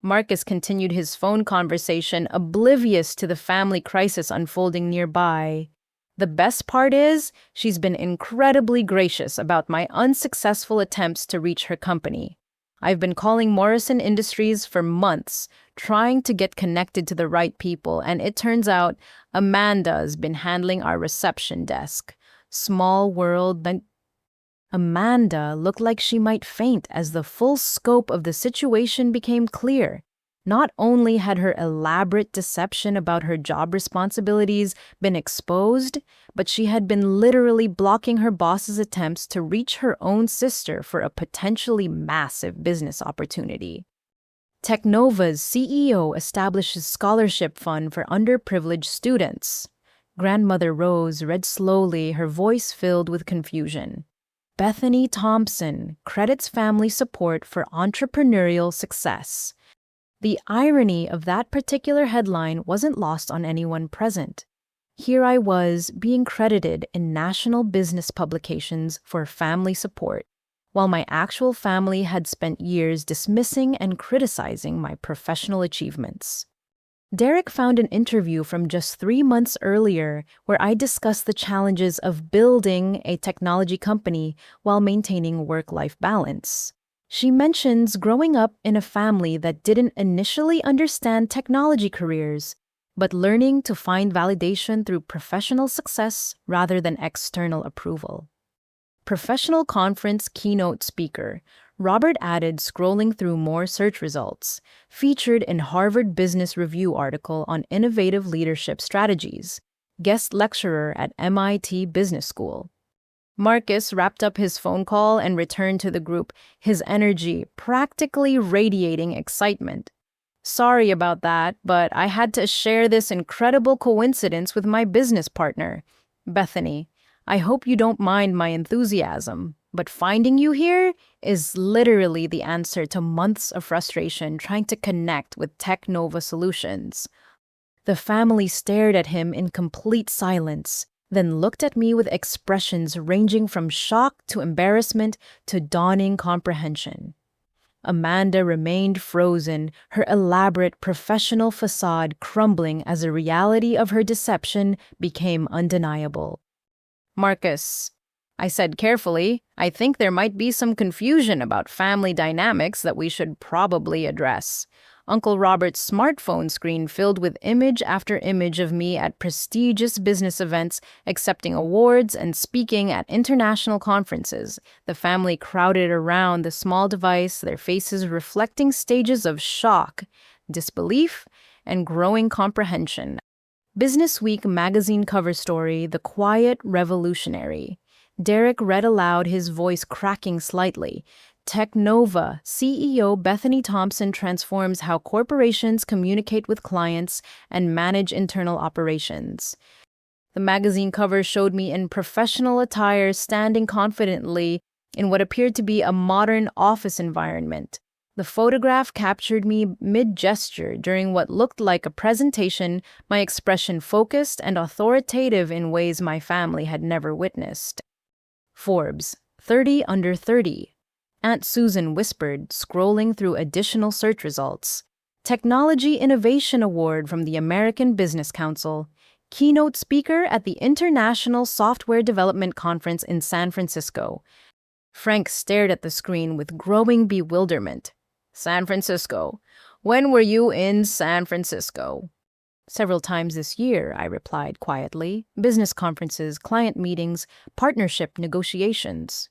Marcus continued his phone conversation, oblivious to the family crisis unfolding nearby. "The best part is, she's been incredibly gracious about my unsuccessful attempts to reach her company. I've been calling Morrison Industries for months, trying to get connected to the right people, and it turns out Amanda's been handling our reception desk. Small world." Amanda looked like she might faint as the full scope of the situation became clear. Not only had her elaborate deception about her job responsibilities been exposed, but she had been literally blocking her boss's attempts to reach her own sister for a potentially massive business opportunity. Technova's CEO establishes scholarship fund for underprivileged students. Grandmother Rose read slowly, her voice filled with confusion. "Bethany Thompson credits family support for entrepreneurial success." The irony of that particular headline wasn't lost on anyone present. Here I was being credited in national business publications for family support, while my actual family had spent years dismissing and criticizing my professional achievements. Derek found an interview from just 3 months earlier where I discussed the challenges of building a technology company while maintaining work-life balance. She mentions growing up in a family that didn't initially understand technology careers, but learning to find validation through professional success rather than external approval. Professional conference keynote speaker, Robert added, scrolling through more search results, featured in Harvard Business Review article on innovative leadership strategies, guest lecturer at MIT Business School. Marcus wrapped up his phone call and returned to the group, his energy practically radiating excitement. Sorry about that, but I had to share this incredible coincidence with my business partner. Bethany, I hope you don't mind my enthusiasm, but finding you here is literally the answer to months of frustration trying to connect with Tech Nova Solutions. The family stared at him in complete silence, then looked at me with expressions ranging from shock to embarrassment to dawning comprehension. Amanda remained frozen, her elaborate professional facade crumbling as the reality of her deception became undeniable. Marcus, I said carefully, I think there might be some confusion about family dynamics that we should probably address. Uncle Robert's smartphone screen filled with image after image of me at prestigious business events, accepting awards and speaking at international conferences. The family crowded around the small device, their faces reflecting stages of shock, disbelief, and growing comprehension. Business Week magazine cover story, The Quiet Revolutionary. Derek read aloud, his voice cracking slightly. Technova CEO Bethany Thompson transforms how corporations communicate with clients and manage internal operations. The magazine cover showed me in professional attire, standing confidently in what appeared to be a modern office environment. The photograph captured me mid-gesture during what looked like a presentation, my expression focused and authoritative in ways my family had never witnessed. Forbes, 30 under 30. Aunt Susan whispered, scrolling through additional search results. Technology Innovation Award from the American Business Council. Keynote speaker at the International Software Development Conference in San Francisco. Frank stared at the screen with growing bewilderment. San Francisco. When were you in San Francisco? Several times this year, I replied quietly. Business conferences, client meetings, partnership negotiations.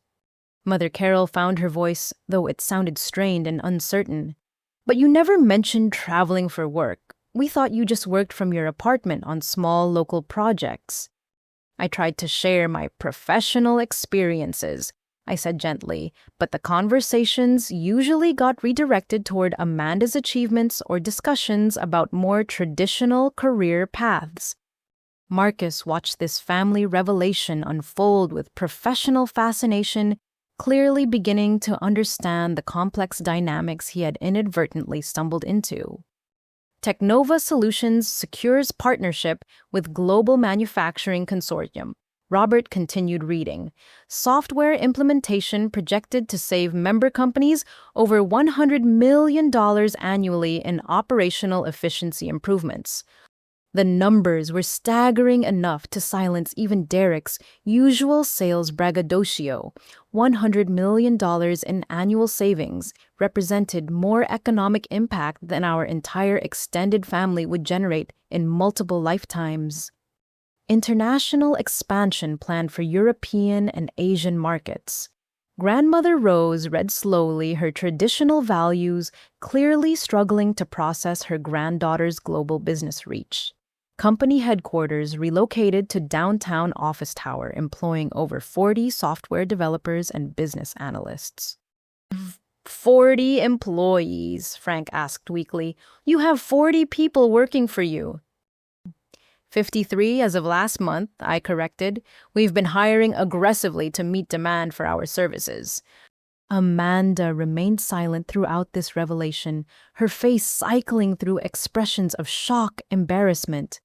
Mother Carol found her voice, though it sounded strained and uncertain. But you never mentioned traveling for work. We thought you just worked from your apartment on small local projects. I tried to share my professional experiences, I said gently, but the conversations usually got redirected toward Amanda's achievements or discussions about more traditional career paths. Marcus watched this family revelation unfold with professional fascination, clearly beginning to understand the complex dynamics he had inadvertently stumbled into. Technova Solutions secures partnership with Global Manufacturing Consortium. Robert continued reading. Software implementation projected to save member companies over $100 million annually in operational efficiency improvements. The numbers were staggering enough to silence even Derek's usual sales braggadocio. $100 million in annual savings represented more economic impact than our entire extended family would generate in multiple lifetimes. International expansion planned for European and Asian markets. Grandmother Rose read slowly, her traditional values clearly struggling to process her granddaughter's global business reach. Company headquarters relocated to downtown office tower, employing over 40 software developers and business analysts. 40 employees, Frank asked weakly. You have 40 people working for you. 53 as of last month, I corrected. We've been hiring aggressively to meet demand for our services. Amanda remained silent throughout this revelation, her face cycling through expressions of shock, embarrassment,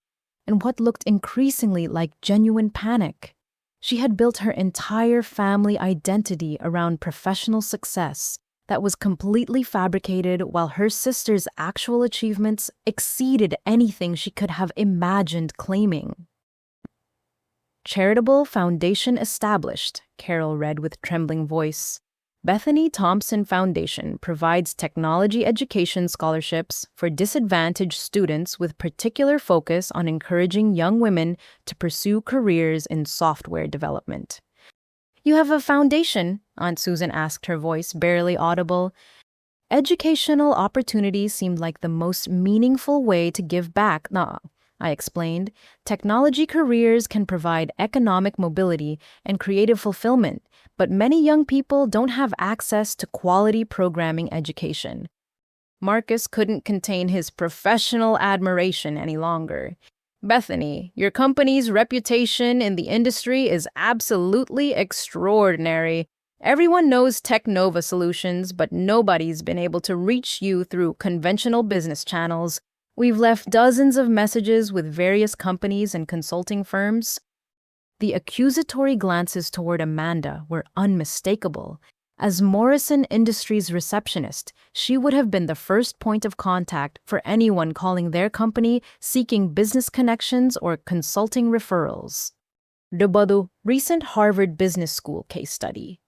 and what looked increasingly like genuine panic. She had built her entire family identity around professional success that was completely fabricated, while her sister's actual achievements exceeded anything she could have imagined claiming. Charitable foundation established, Carol read with trembling voice. Bethany Thompson Foundation provides technology education scholarships for disadvantaged students with particular focus on encouraging young women to pursue careers in software development. You have a foundation? Aunt Susan asked, her voice barely audible. Educational opportunities seemed like the most meaningful way to give back. Nah, I explained. Technology careers can provide economic mobility and creative fulfillment, but many young people don't have access to quality programming education. Marcus couldn't contain his professional admiration any longer. Bethany, your company's reputation in the industry is absolutely extraordinary. Everyone knows Technova Solutions, but nobody's been able to reach you through conventional business channels. We've left dozens of messages with various companies and consulting firms. The accusatory glances toward Amanda were unmistakable. As Morrison Industries receptionist, she would have been the first point of contact for anyone calling their company seeking business connections or consulting referrals. Debadu, recent Harvard Business School case study.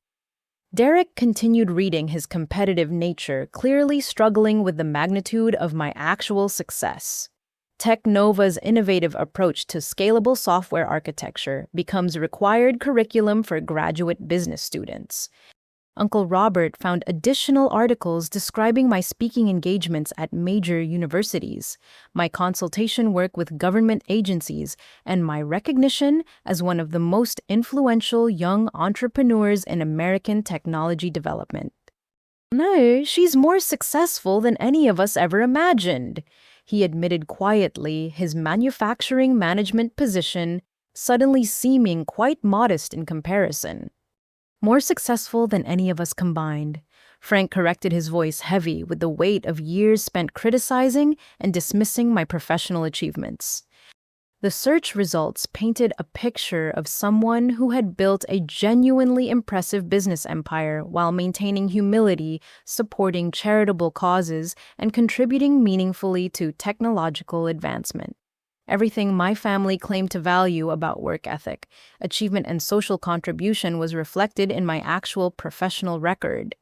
Derek continued reading, his competitive nature clearly struggling with the magnitude of my actual success. Technova's innovative approach to scalable software architecture becomes required curriculum for graduate business students. Uncle Robert found additional articles describing my speaking engagements at major universities, my consultation work with government agencies, and my recognition as one of the most influential young entrepreneurs in American technology development. No, she's more successful than any of us ever imagined, he admitted quietly, his manufacturing management position suddenly seeming quite modest in comparison. More successful than any of us combined. Frank corrected, his voice heavy with the weight of years spent criticizing and dismissing my professional achievements. The search results painted a picture of someone who had built a genuinely impressive business empire while maintaining humility, supporting charitable causes, and contributing meaningfully to technological advancement. Everything my family claimed to value about work ethic, achievement, and social contribution was reflected in my actual professional record.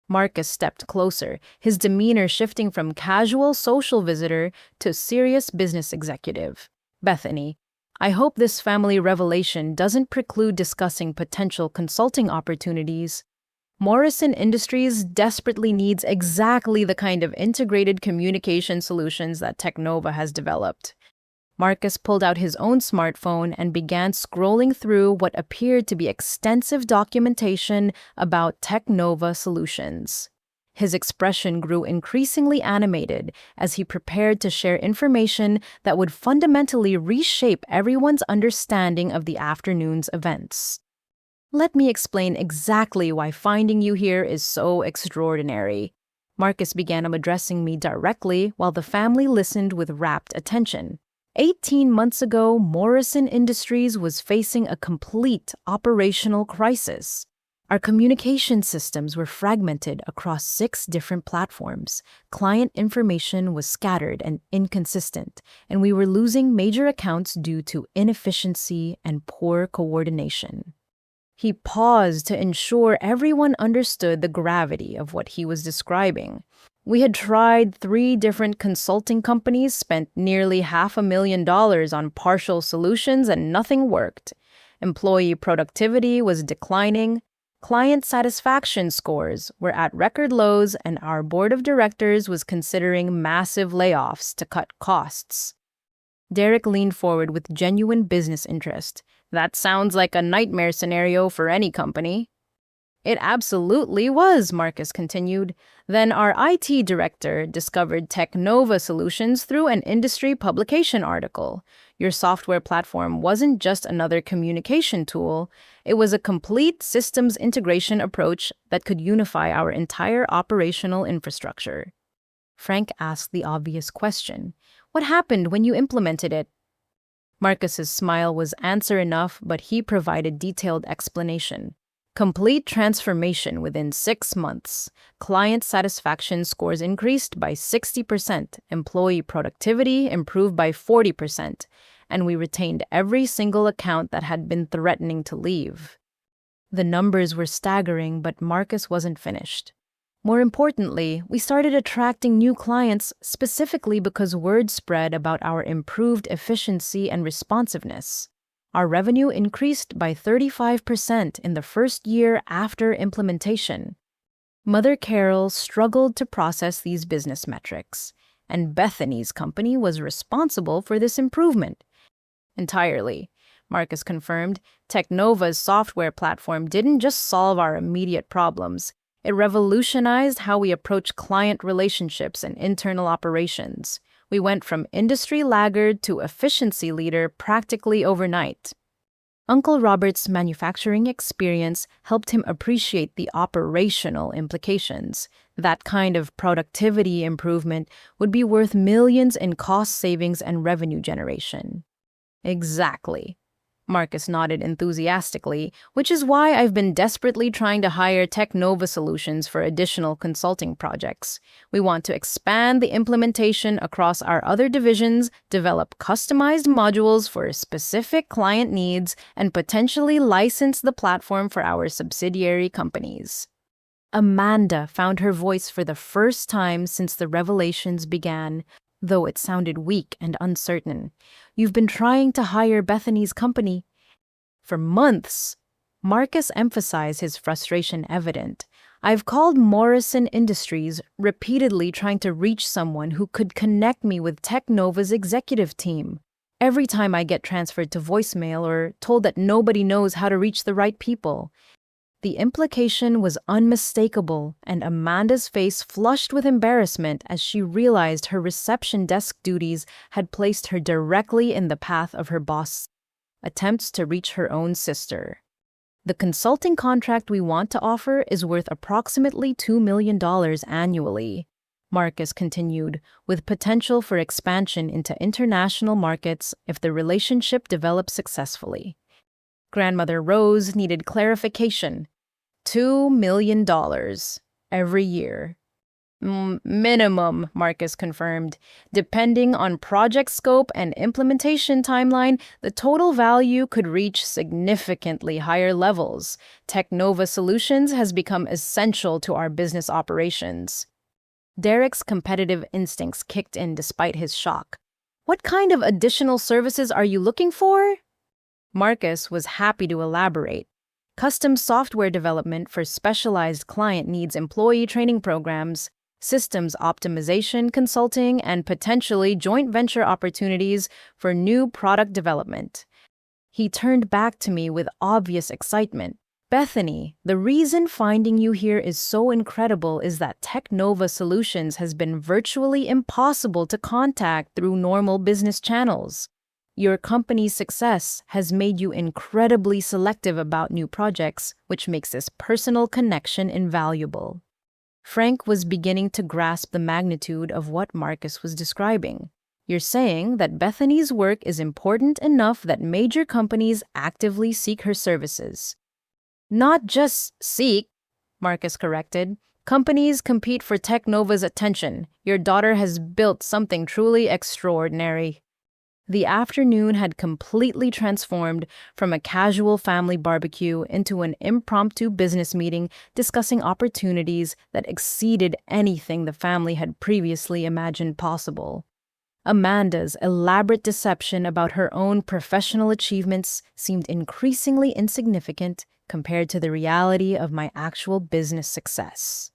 Marcus stepped closer, his demeanor shifting from casual social visitor to serious business executive. Bethany, I hope this family revelation doesn't preclude discussing potential consulting opportunities. Morrison Industries desperately needs exactly the kind of integrated communication solutions that Technova has developed. Marcus pulled out his own smartphone and began scrolling through what appeared to be extensive documentation about Technova Solutions. His expression grew increasingly animated as he prepared to share information that would fundamentally reshape everyone's understanding of the afternoon's events. Let me explain exactly why finding you here is so extraordinary. Marcus began addressing me directly while the family listened with rapt attention. 18 months ago, Morrison Industries was facing a complete operational crisis. Our communication systems were fragmented across 6 different platforms. Client information was scattered and inconsistent, and we were losing major accounts due to inefficiency and poor coordination. He paused to ensure everyone understood the gravity of what he was describing. We had tried 3 different consulting companies, spent nearly $500,000 on partial solutions, and nothing worked. Employee productivity was declining. Client satisfaction scores were at record lows, and our board of directors was considering massive layoffs to cut costs. Derek leaned forward with genuine business interest. That sounds like a nightmare scenario for any company. It absolutely was, Marcus continued. Then our IT director discovered Technova Solutions through an industry publication article. Your software platform wasn't just another communication tool. It was a complete systems integration approach that could unify our entire operational infrastructure. Frank asked the obvious question. What happened when you implemented it? Marcus's smile was answer enough, but he provided detailed explanation. Complete transformation within 6 months. Client satisfaction scores increased by 60%, employee productivity improved by 40%, and we retained every single account that had been threatening to leave. The numbers were staggering, but Marcus wasn't finished. More importantly, we started attracting new clients specifically because word spread about our improved efficiency and responsiveness. Our revenue increased by 35% in the first year after implementation. Mother Carol struggled to process these business metrics, and Bethany's company was responsible for this improvement. Entirely, Marcus confirmed, Technova's software platform didn't just solve our immediate problems. It revolutionized how we approach client relationships and internal operations. We went from industry laggard to efficiency leader practically overnight. Uncle Robert's manufacturing experience helped him appreciate the operational implications. That kind of productivity improvement would be worth millions in cost savings and revenue generation. Exactly. Marcus nodded enthusiastically, which is why I've been desperately trying to hire Technova Solutions for additional consulting projects. We want to expand the implementation across our other divisions, develop customized modules for specific client needs, and potentially license the platform for our subsidiary companies. Amanda found her voice for the first time since the revelations began, though it sounded weak and uncertain. You've been trying to hire Bethany's company for months. Marcus emphasized his frustration evident. I've called Morrison Industries, repeatedly trying to reach someone who could connect me with Technova's executive team. Every time I get transferred to voicemail or told that nobody knows how to reach the right people. The implication was unmistakable, and Amanda's face flushed with embarrassment as she realized her reception desk duties had placed her directly in the path of her boss' attempts to reach her own sister. The consulting contract we want to offer is worth approximately $2 million annually, Marcus continued, with potential for expansion into international markets if the relationship develops successfully. Grandmother Rose needed clarification. $2 million every year. Minimum, Marcus confirmed. Depending on project scope and implementation timeline, the total value could reach significantly higher levels. Technova Solutions has become essential to our business operations. Derek's competitive instincts kicked in despite his shock. What kind of additional services are you looking for? Marcus was happy to elaborate. Custom software development for specialized client needs, employee training programs, systems optimization consulting, and potentially joint venture opportunities for new product development. He turned back to me with obvious excitement. Bethany, the reason finding you here is so incredible is that Technova Solutions has been virtually impossible to contact through normal business channels. Your company's success has made you incredibly selective about new projects, which makes this personal connection invaluable. Frank was beginning to grasp the magnitude of what Marcus was describing. You're saying that Bethany's work is important enough that major companies actively seek her services. Not just seek, Marcus corrected. Companies compete for Technova's attention. Your daughter has built something truly extraordinary. The afternoon had completely transformed from a casual family barbecue into an impromptu business meeting discussing opportunities that exceeded anything the family had previously imagined possible. Amanda's elaborate deception about her own professional achievements seemed increasingly insignificant compared to the reality of my actual business success.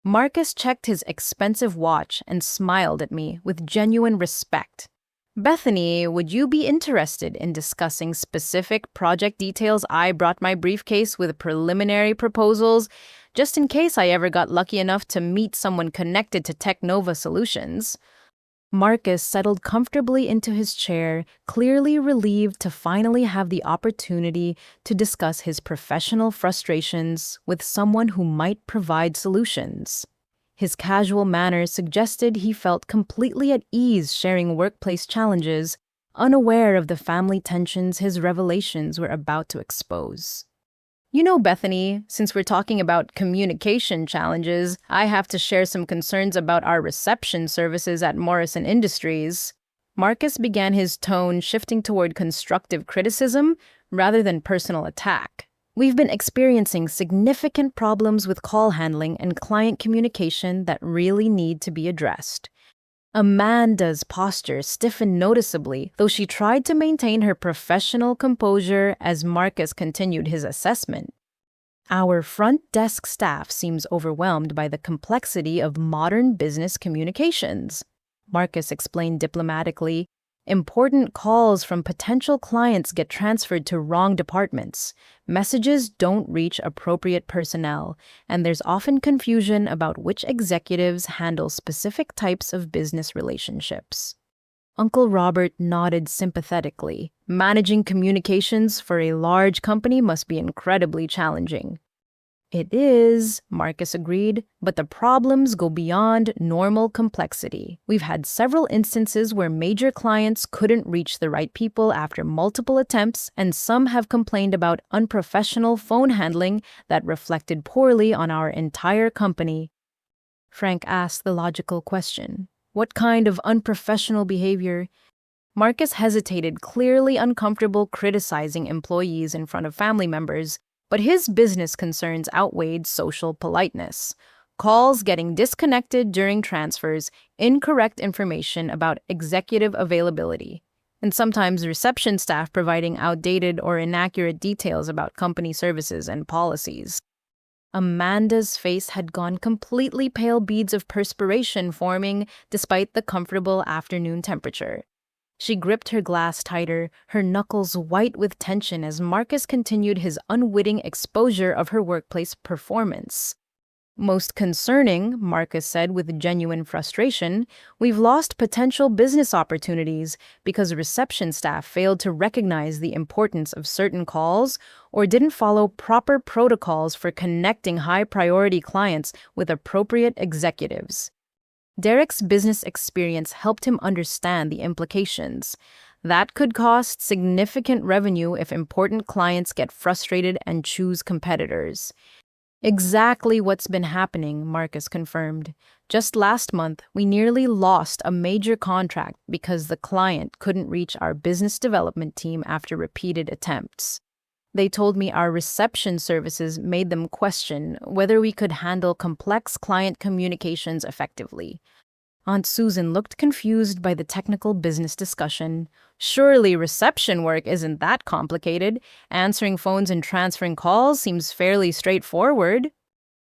Marcus checked his expensive watch and smiled at me with genuine respect. Bethany, would you be interested in discussing specific project details? I brought my briefcase with preliminary proposals, just in case I ever got lucky enough to meet someone connected to Technova Solutions. Marcus settled comfortably into his chair, clearly relieved to finally have the opportunity to discuss his professional frustrations with someone who might provide solutions. His casual manner suggested he felt completely at ease sharing workplace challenges, unaware of the family tensions his revelations were about to expose. You know, Bethany, since we're talking about communication challenges, I have to share some concerns about our reception services at Morrison Industries. Marcus began, his tone shifting toward constructive criticism rather than personal attack. We've been experiencing significant problems with call handling and client communication that really need to be addressed. Amanda's posture stiffened noticeably, though she tried to maintain her professional composure as Marcus continued his assessment. Our front desk staff seems overwhelmed by the complexity of modern business communications, Marcus explained diplomatically. Important calls from potential clients get transferred to wrong departments. Messages don't reach appropriate personnel, and there's often confusion about which executives handle specific types of business relationships. Uncle Robert nodded sympathetically. Managing communications for a large company must be incredibly challenging. It is, Marcus agreed, but the problems go beyond normal complexity. We've had several instances where major clients couldn't reach the right people after multiple attempts, and some have complained about unprofessional phone handling that reflected poorly on our entire company. Frank asked the logical question. What kind of unprofessional behavior? Marcus hesitated, clearly uncomfortable criticizing employees in front of family members, but his business concerns outweighed social politeness. Calls getting disconnected during transfers, incorrect information about executive availability, and sometimes reception staff providing outdated or inaccurate details about company services and policies. Amanda's face had gone completely pale, beads of perspiration forming despite the comfortable afternoon temperature. She gripped her glass tighter, her knuckles white with tension as Marcus continued his unwitting exposure of her workplace performance. Most concerning, Marcus said with genuine frustration, we've lost potential business opportunities because reception staff failed to recognize the importance of certain calls or didn't follow proper protocols for connecting high-priority clients with appropriate executives. Derek's business experience helped him understand the implications. That could cost significant revenue if important clients get frustrated and choose competitors. Exactly what's been happening, Marcus confirmed. Just last month, we nearly lost a major contract because the client couldn't reach our business development team after repeated attempts. They told me our reception services made them question whether we could handle complex client communications effectively. Aunt Susan looked confused by the technical business discussion. Surely reception work isn't that complicated. Answering phones and transferring calls seems fairly straightforward.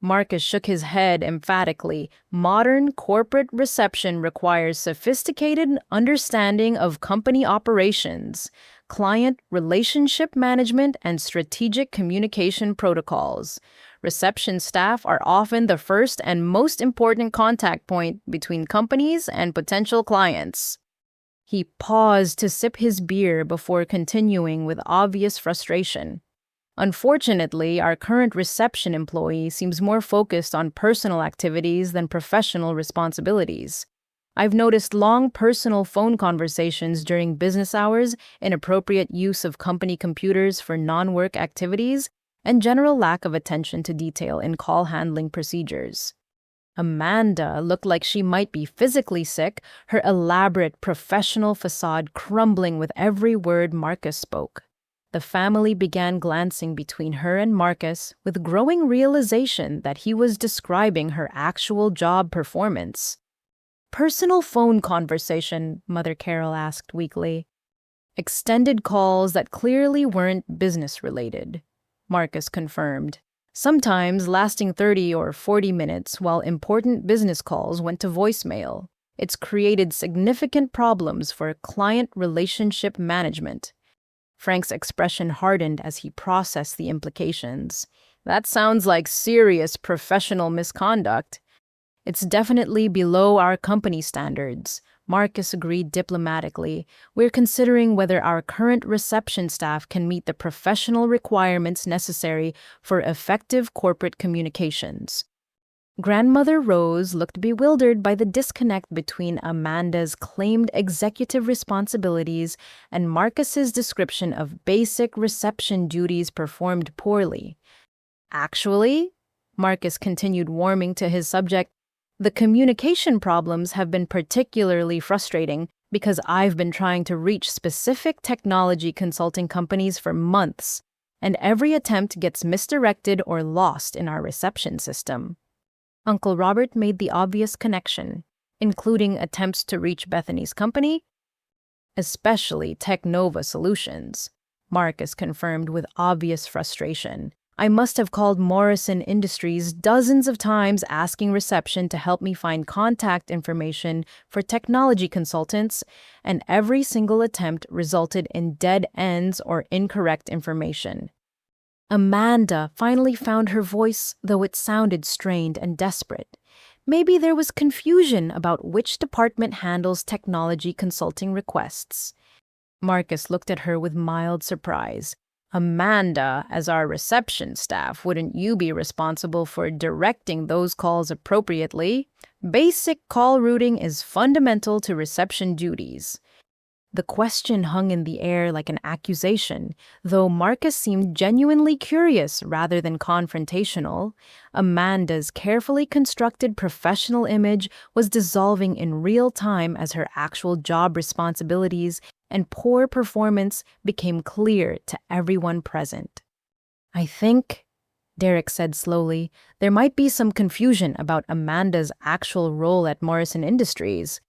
Marcus shook his head emphatically. Modern corporate reception requires sophisticated understanding of company operations, client relationship management, and strategic communication protocols. Reception staff are often the first and most important contact point between companies and potential clients. He paused to sip his beer before continuing with obvious frustration. Unfortunately, our current reception employee seems more focused on personal activities than professional responsibilities. I've noticed long personal phone conversations during business hours, inappropriate use of company computers for non-work activities, and general lack of attention to detail in call handling procedures. Amanda looked like she might be physically sick, her elaborate professional facade crumbling with every word Marcus spoke. The family began glancing between her and Marcus with growing realization that he was describing her actual job performance. Personal phone conversation, Mother Carol asked weakly. Extended calls that clearly weren't business-related, Marcus confirmed. Sometimes lasting 30 or 40 minutes while important business calls went to voicemail. It's created significant problems for client relationship management. Frank's expression hardened as he processed the implications. That sounds like serious professional misconduct. It's definitely below our company standards, Marcus agreed diplomatically. We're considering whether our current reception staff can meet the professional requirements necessary for effective corporate communications. Grandmother Rose looked bewildered by the disconnect between Amanda's claimed executive responsibilities and Marcus's description of basic reception duties performed poorly. Actually, Marcus continued, warming to his subject, the communication problems have been particularly frustrating because I've been trying to reach specific technology consulting companies for months, and every attempt gets misdirected or lost in our reception system. Uncle Robert made the obvious connection, including attempts to reach Bethany's company, especially Technova Solutions. Marcus confirmed with obvious frustration. I must have called Morrison Industries dozens of times asking reception to help me find contact information for technology consultants, and every single attempt resulted in dead ends or incorrect information. Amanda finally found her voice, though it sounded strained and desperate. Maybe there was confusion about which department handles technology consulting requests. Marcus looked at her with mild surprise. Amanda, as our reception staff, wouldn't you be responsible for directing those calls appropriately? Basic call routing is fundamental to reception duties. The question hung in the air like an accusation, though Marcus seemed genuinely curious rather than confrontational. Amanda's carefully constructed professional image was dissolving in real time as her actual job responsibilities and poor performance became clear to everyone present. I think, Derek said slowly, there might be some confusion about Amanda's actual role at Morrison Industries.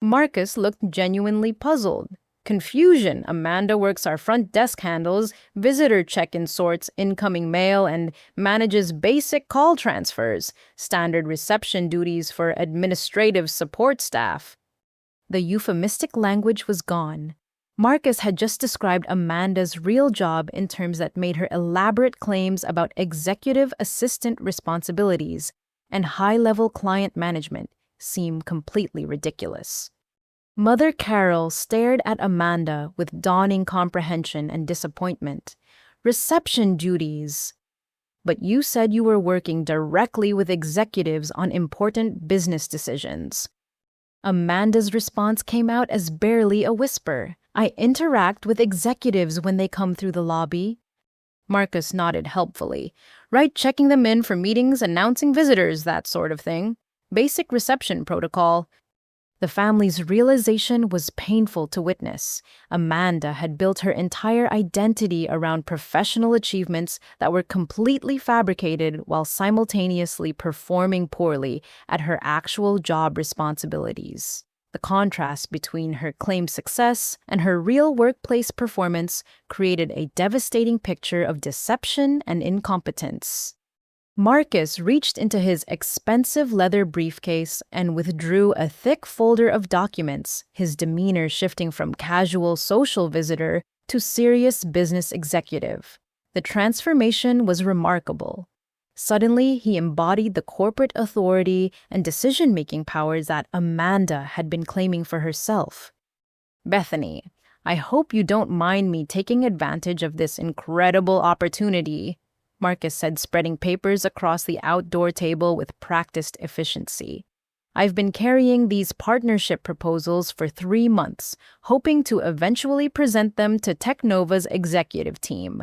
Marcus looked genuinely puzzled. Confusion. Amanda works our front desk handles, visitor check-in sorts incoming mail, and manages basic call transfers, standard reception duties for administrative support staff. The euphemistic language was gone. Marcus had just described Amanda's real job in terms that made her elaborate claims about executive assistant responsibilities and high-level client management seem completely ridiculous. Mother Carol stared at Amanda with dawning comprehension and disappointment. Reception duties. But you said you were working directly with executives on important business decisions. Amanda's response came out as barely a whisper. I interact with executives when they come through the lobby. Marcus nodded helpfully. Right, checking them in for meetings, announcing visitors, that sort of thing. Basic reception protocol. The family's realization was painful to witness. Amanda had built her entire identity around professional achievements that were completely fabricated while simultaneously performing poorly at her actual job responsibilities. The contrast between her claimed success and her real workplace performance created a devastating picture of deception and incompetence. Marcus reached into his expensive leather briefcase and withdrew a thick folder of documents, his demeanor shifting from casual social visitor to serious business executive. The transformation was remarkable. Suddenly, he embodied the corporate authority and decision-making powers that Amanda had been claiming for herself. Bethany, I hope you don't mind me taking advantage of this incredible opportunity, Marcus said, spreading papers across the outdoor table with practiced efficiency. I've been carrying these partnership proposals for 3 months, hoping to eventually present them to Technova's executive team.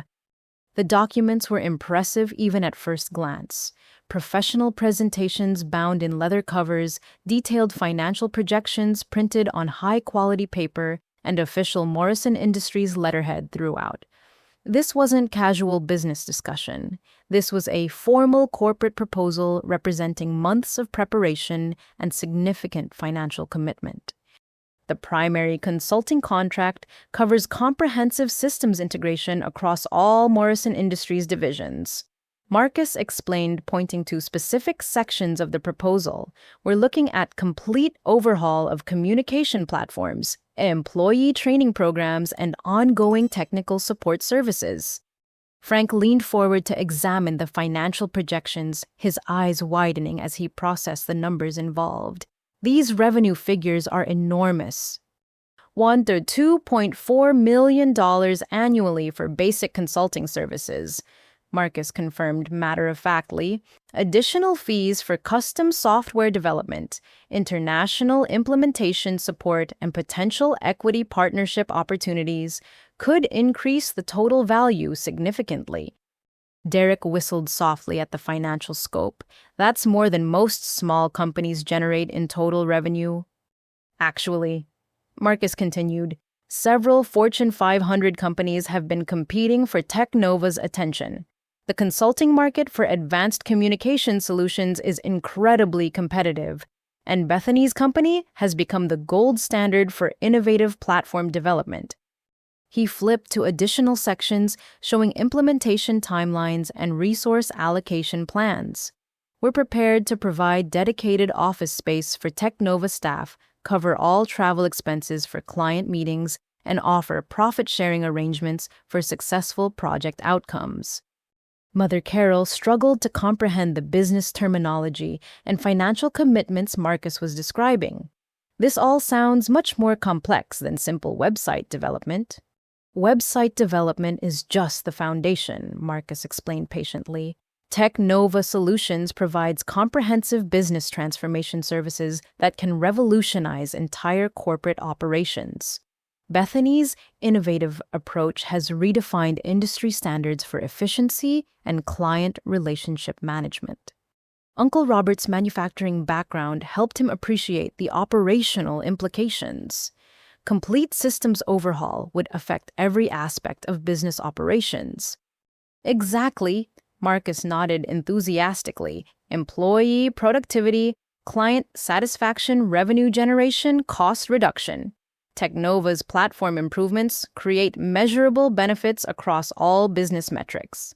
The documents were impressive even at first glance. Professional presentations bound in leather covers, detailed financial projections printed on high-quality paper, and official Morrison Industries letterhead throughout. This wasn't casual business discussion. This was a formal corporate proposal representing months of preparation and significant financial commitment. The primary consulting contract covers comprehensive systems integration across all Morrison Industries divisions. Marcus explained, pointing to specific sections of the proposal. We're looking at complete overhaul of communication platforms, employee training programs, and ongoing technical support services. Frank leaned forward to examine the financial projections, his eyes widening as he processed the numbers involved. These revenue figures are enormous. $1 to $2.4 million annually for basic consulting services, Marcus confirmed matter-of-factly. Additional fees for custom software development, international implementation support, and potential equity partnership opportunities could increase the total value significantly. Derek whistled softly at the financial scope. That's more than most small companies generate in total revenue. Actually, Marcus continued, Several Fortune 500 companies have been competing for Technova's attention. The consulting market for advanced communication solutions is incredibly competitive, and Bethany's company has become the gold standard for innovative platform development. He flipped to additional sections showing implementation timelines and resource allocation plans. We're prepared to provide dedicated office space for Technova staff, cover all travel expenses for client meetings, and offer profit-sharing arrangements for successful project outcomes. Mother Carol struggled to comprehend the business terminology and financial commitments Marcus was describing. This all sounds much more complex than simple website development. Website development is just the foundation, Marcus explained patiently. Technova Solutions provides comprehensive business transformation services that can revolutionize entire corporate operations. Bethany's innovative approach has redefined industry standards for efficiency and client relationship management. Uncle Robert's manufacturing background helped him appreciate the operational implications. Complete systems overhaul would affect every aspect of business operations. Exactly, Marcus nodded enthusiastically. Employee productivity, client satisfaction, revenue generation, cost reduction. Technova's platform improvements create measurable benefits across all business metrics.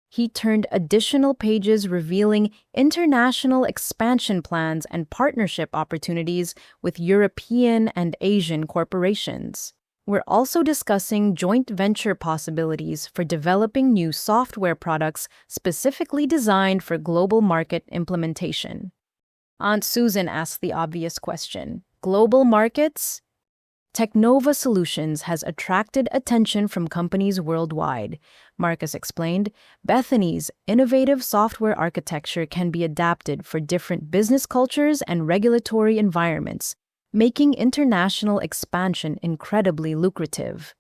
He turned additional pages revealing international expansion plans and partnership opportunities with European and Asian corporations. We're also discussing joint venture possibilities for developing new software products specifically designed for global market implementation. Aunt Susan asked the obvious question: global markets? Technova Solutions has attracted attention from companies worldwide, Marcus explained. Bethany's innovative software architecture can be adapted for different business cultures and regulatory environments, making international expansion incredibly lucrative.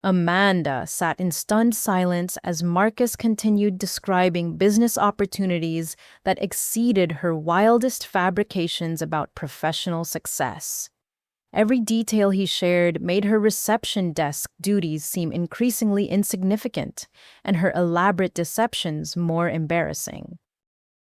Amanda sat in stunned silence as Marcus continued describing business opportunities that exceeded her wildest fabrications about professional success. Every detail he shared made her reception desk duties seem increasingly insignificant, and her elaborate deceptions more embarrassing.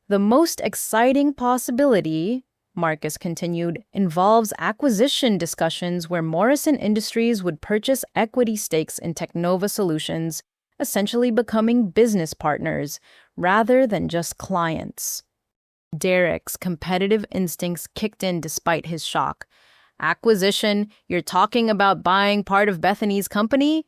The most exciting possibility, Marcus continued, involves acquisition discussions where Morrison Industries would purchase equity stakes in Technova Solutions, essentially becoming business partners rather than just clients. Derek's competitive instincts kicked in despite his shock. Acquisition? You're talking about buying part of Bethany's company?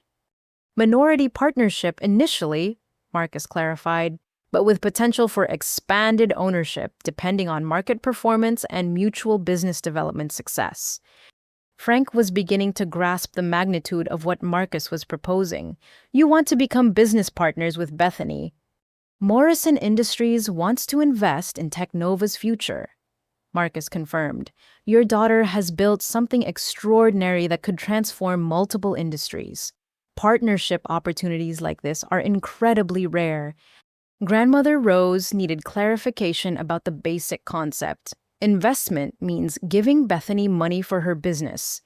Minority partnership initially, Marcus clarified, but with potential for expanded ownership depending on market performance and mutual business development success. Frank was beginning to grasp the magnitude of what Marcus was proposing. You want to become business partners with Bethany. Morrison Industries wants to invest in Technova's future, Marcus confirmed. Your daughter has built something extraordinary that could transform multiple industries. Partnership opportunities like this are incredibly rare. Grandmother Rose needed clarification about the basic concept. Investment means giving Bethany money for her business.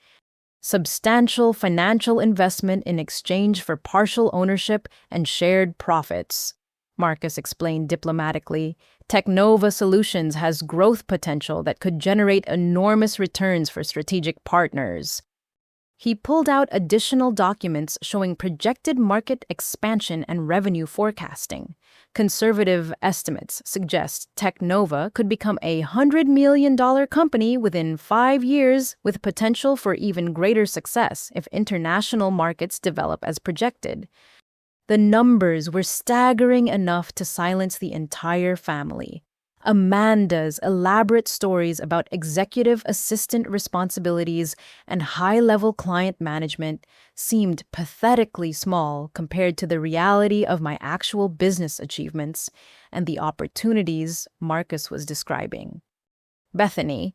Substantial financial investment in exchange for partial ownership and shared profits, Marcus explained diplomatically. Technova Solutions has growth potential that could generate enormous returns for strategic partners. He pulled out additional documents showing projected market expansion and revenue forecasting. Conservative estimates suggest Technova could become a $100 million company within 5 years, with potential for even greater success if international markets develop as projected. The numbers were staggering enough to silence the entire family. Amanda's elaborate stories about executive assistant responsibilities and high-level client management seemed pathetically small compared to the reality of my actual business achievements and the opportunities Marcus was describing. Bethany,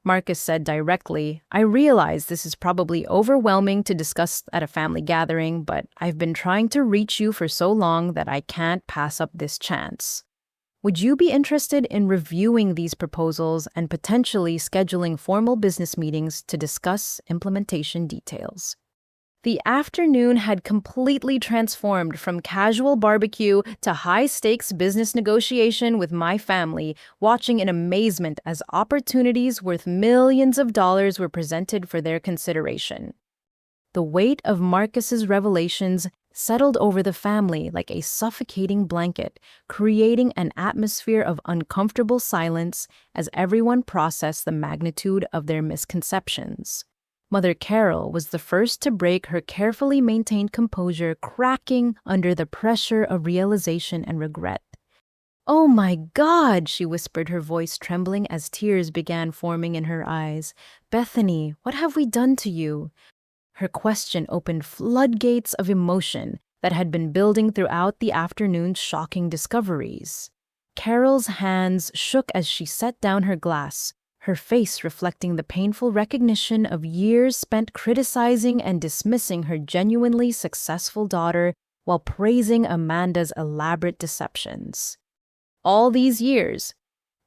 Marcus said directly, I realize this is probably overwhelming to discuss at a family gathering, but I've been trying to reach you for so long that I can't pass up this chance. Would you be interested in reviewing these proposals and potentially scheduling formal business meetings to discuss implementation details? The afternoon had completely transformed from casual barbecue to high-stakes business negotiation with my family, watching in amazement as opportunities worth millions of dollars were presented for their consideration. The weight of Marcus's revelations settled over the family like a suffocating blanket, creating an atmosphere of uncomfortable silence as everyone processed the magnitude of their misconceptions. Mother Carol was the first to break her carefully maintained composure, cracking under the pressure of realization and regret. "Oh my God," she whispered, her voice trembling as tears began forming in her eyes. "Bethany, what have we done to you?" Her question opened floodgates of emotion that had been building throughout the afternoon's shocking discoveries. Carol's hands shook as she set down her glass, her face reflecting the painful recognition of years spent criticizing and dismissing her genuinely successful daughter while praising Amanda's elaborate deceptions. "All these years,"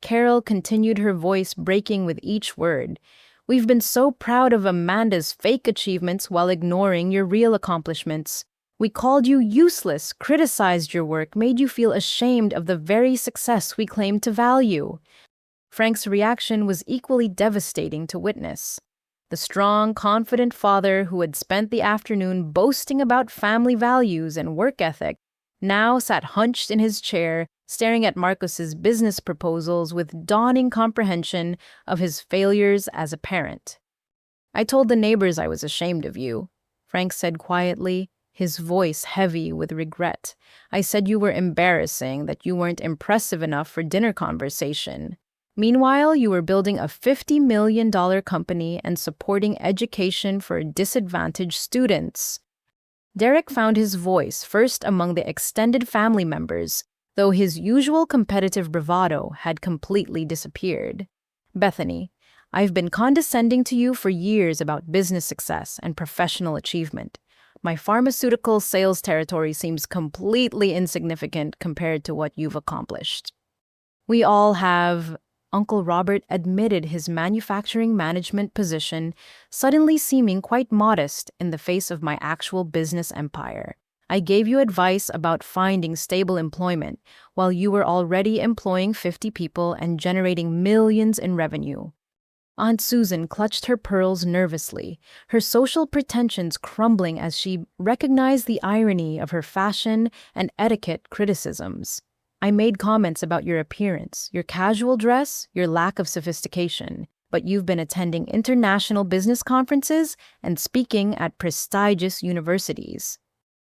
Carol continued, her voice breaking with each word, "we've been so proud of Amanda's fake achievements while ignoring your real accomplishments. We called you useless, criticized your work, made you feel ashamed of the very success we claimed to value." Frank's reaction was equally devastating to witness. The strong, confident father who had spent the afternoon boasting about family values and work ethic now sat hunched in his chair, staring at Marcus's business proposals with dawning comprehension of his failures as a parent. "I told the neighbors I was ashamed of you," Frank said quietly, his voice heavy with regret. "I said you were embarrassing, that you weren't impressive enough for dinner conversation. Meanwhile, you were building a $50 million company and supporting education for disadvantaged students." Derek found his voice first among the extended family members, though his usual competitive bravado had completely disappeared. "Bethany, I've been condescending to you for years about business success and professional achievement. My pharmaceutical sales territory seems completely insignificant compared to what you've accomplished. We all have." Uncle Robert admitted his manufacturing management position, suddenly seeming quite modest in the face of my actual business empire. "I gave you advice about finding stable employment while you were already employing 50 people and generating millions in revenue." Aunt Susan clutched her pearls nervously, her social pretensions crumbling as she recognized the irony of her fashion and etiquette criticisms. "I made comments about your appearance, your casual dress, your lack of sophistication, but you've been attending international business conferences and speaking at prestigious universities."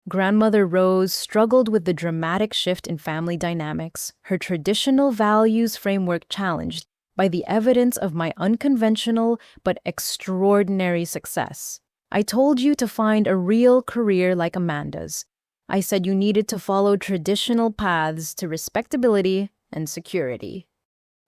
Grandmother Rose struggled with the dramatic shift in family dynamics, her traditional values framework challenged by the evidence of my unconventional but extraordinary success. "I told you to find a real career like Amanda's. I said you needed to follow traditional paths to respectability and security."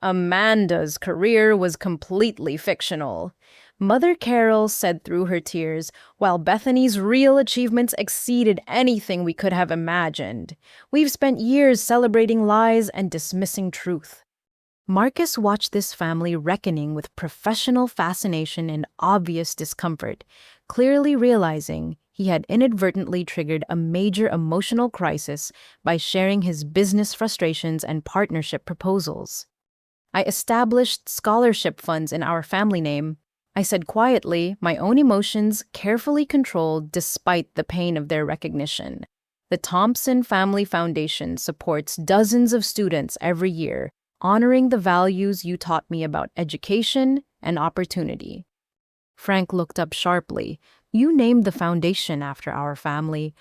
Amanda's career was completely fictional, Mother Carol said through her tears, while Bethany's real achievements exceeded anything we could have imagined. "We've spent years celebrating lies and dismissing truth." Marcus watched this family reckoning with professional fascination and obvious discomfort, clearly realizing he had inadvertently triggered a major emotional crisis by sharing his business frustrations and partnership proposals. "I established scholarship funds in our family name," I said quietly, my own emotions carefully controlled despite the pain of their recognition. "The Thompson Family Foundation supports dozens of students every year, honoring the values you taught me about education and opportunity." Frank looked up sharply. "You named the foundation after our family.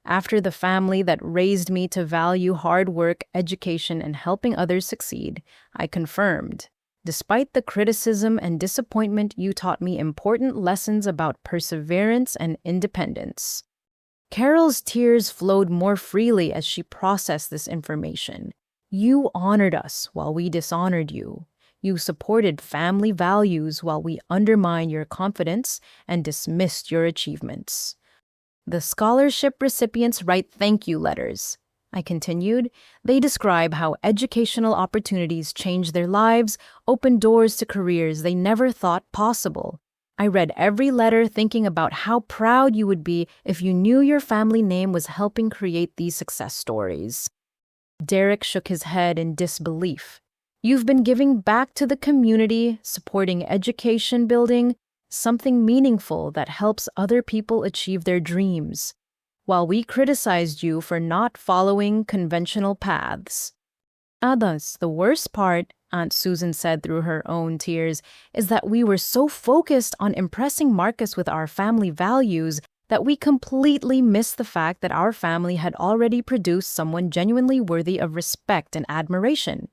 After the family that raised me to value hard work, education, and helping others succeed," I confirmed. "Despite the criticism and disappointment, you taught me important lessons about perseverance and independence." Carol's tears flowed more freely as she processed this information. "You honored us while we dishonored you. You supported family values while we undermined your confidence and dismissed your achievements. The scholarship recipients write thank you letters," I continued. "They describe how educational opportunities changed their lives, opened doors to careers they never thought possible. I read every letter thinking about how proud you would be if you knew your family name was helping create these success stories. Derek shook his head in disbelief. You've been giving back to the community, supporting education building, something meaningful that helps other people achieve their dreams, while we criticized you for not following conventional paths. Others, the worst part, Aunt Susan said through her own tears, is that we were so focused on impressing Marcus with our family values that we completely missed the fact that our family had already produced someone genuinely worthy of respect and admiration.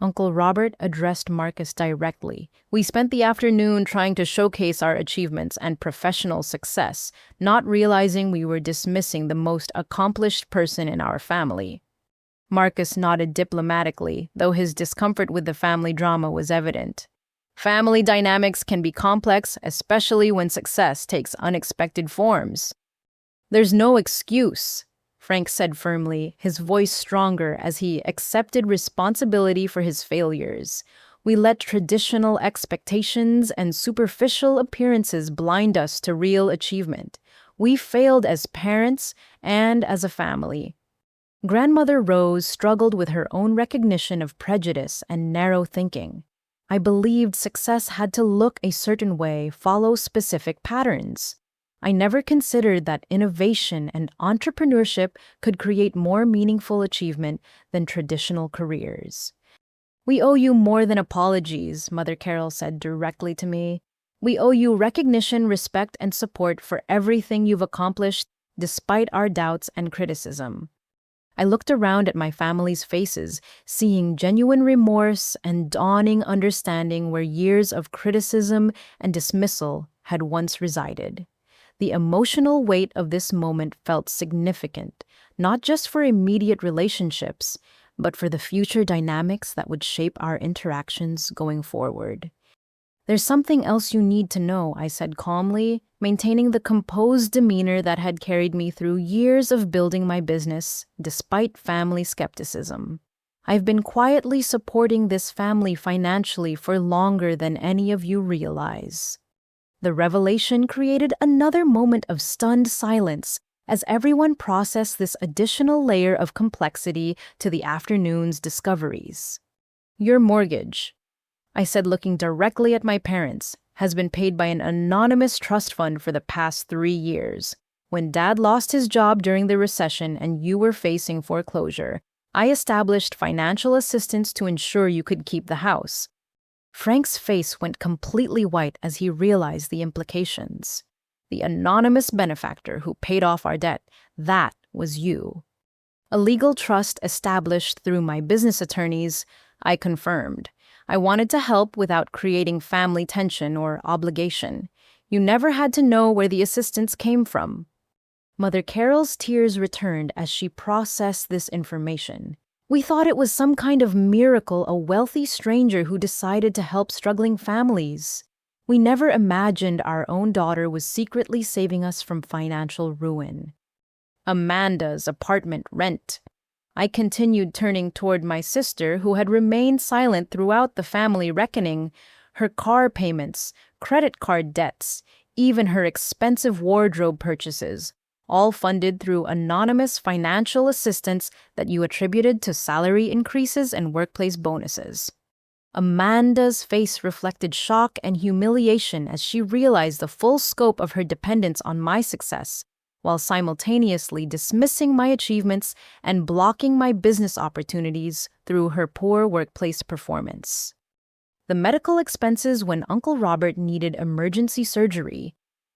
Uncle Robert addressed Marcus directly. We spent the afternoon trying to showcase our achievements and professional success, not realizing we were dismissing the most accomplished person in our family. Marcus nodded diplomatically, though his discomfort with the family drama was evident. Family dynamics can be complex, especially when success takes unexpected forms. There's no excuse, Frank said firmly, his voice stronger as he accepted responsibility for his failures. We let traditional expectations and superficial appearances blind us to real achievement. We failed as parents and as a family. Grandmother Rose struggled with her own recognition of prejudice and narrow thinking. I believed success had to look a certain way, follow specific patterns. I never considered that innovation and entrepreneurship could create more meaningful achievement than traditional careers. We owe you more than apologies, Mother Carol said directly to me. We owe you recognition, respect, and support for everything you've accomplished despite our doubts and criticism. I looked around at my family's faces, seeing genuine remorse and dawning understanding where years of criticism and dismissal had once resided. The emotional weight of this moment felt significant, not just for immediate relationships, but for the future dynamics that would shape our interactions going forward. There's something else you need to know, I said calmly, maintaining the composed demeanor that had carried me through years of building my business, despite family skepticism. I've been quietly supporting this family financially for longer than any of you realize. The revelation created another moment of stunned silence as everyone processed this additional layer of complexity to the afternoon's discoveries. Your mortgage, I said looking directly at my parents, has been paid by an anonymous trust fund for the past 3 years. When Dad lost his job during the recession and you were facing foreclosure, I established financial assistance to ensure you could keep the house. Frank's face went completely white as he realized the implications. The anonymous benefactor who paid off our debt, that was you. A legal trust established through my business attorneys, I confirmed. I wanted to help without creating family tension or obligation. You never had to know where the assistance came from. Mother Carol's tears returned as she processed this information. We thought it was some kind of miracle, a wealthy stranger who decided to help struggling families. We never imagined our own daughter was secretly saving us from financial ruin. Amanda's apartment rent. I continued, turning toward my sister, who had remained silent throughout the family reckoning, her car payments, credit card debts, even her expensive wardrobe purchases, all funded through anonymous financial assistance that you attributed to salary increases and workplace bonuses. Amanda's face reflected shock and humiliation as she realized the full scope of her dependence on my success, while simultaneously dismissing my achievements and blocking my business opportunities through her poor workplace performance. The medical expenses when Uncle Robert needed emergency surgery,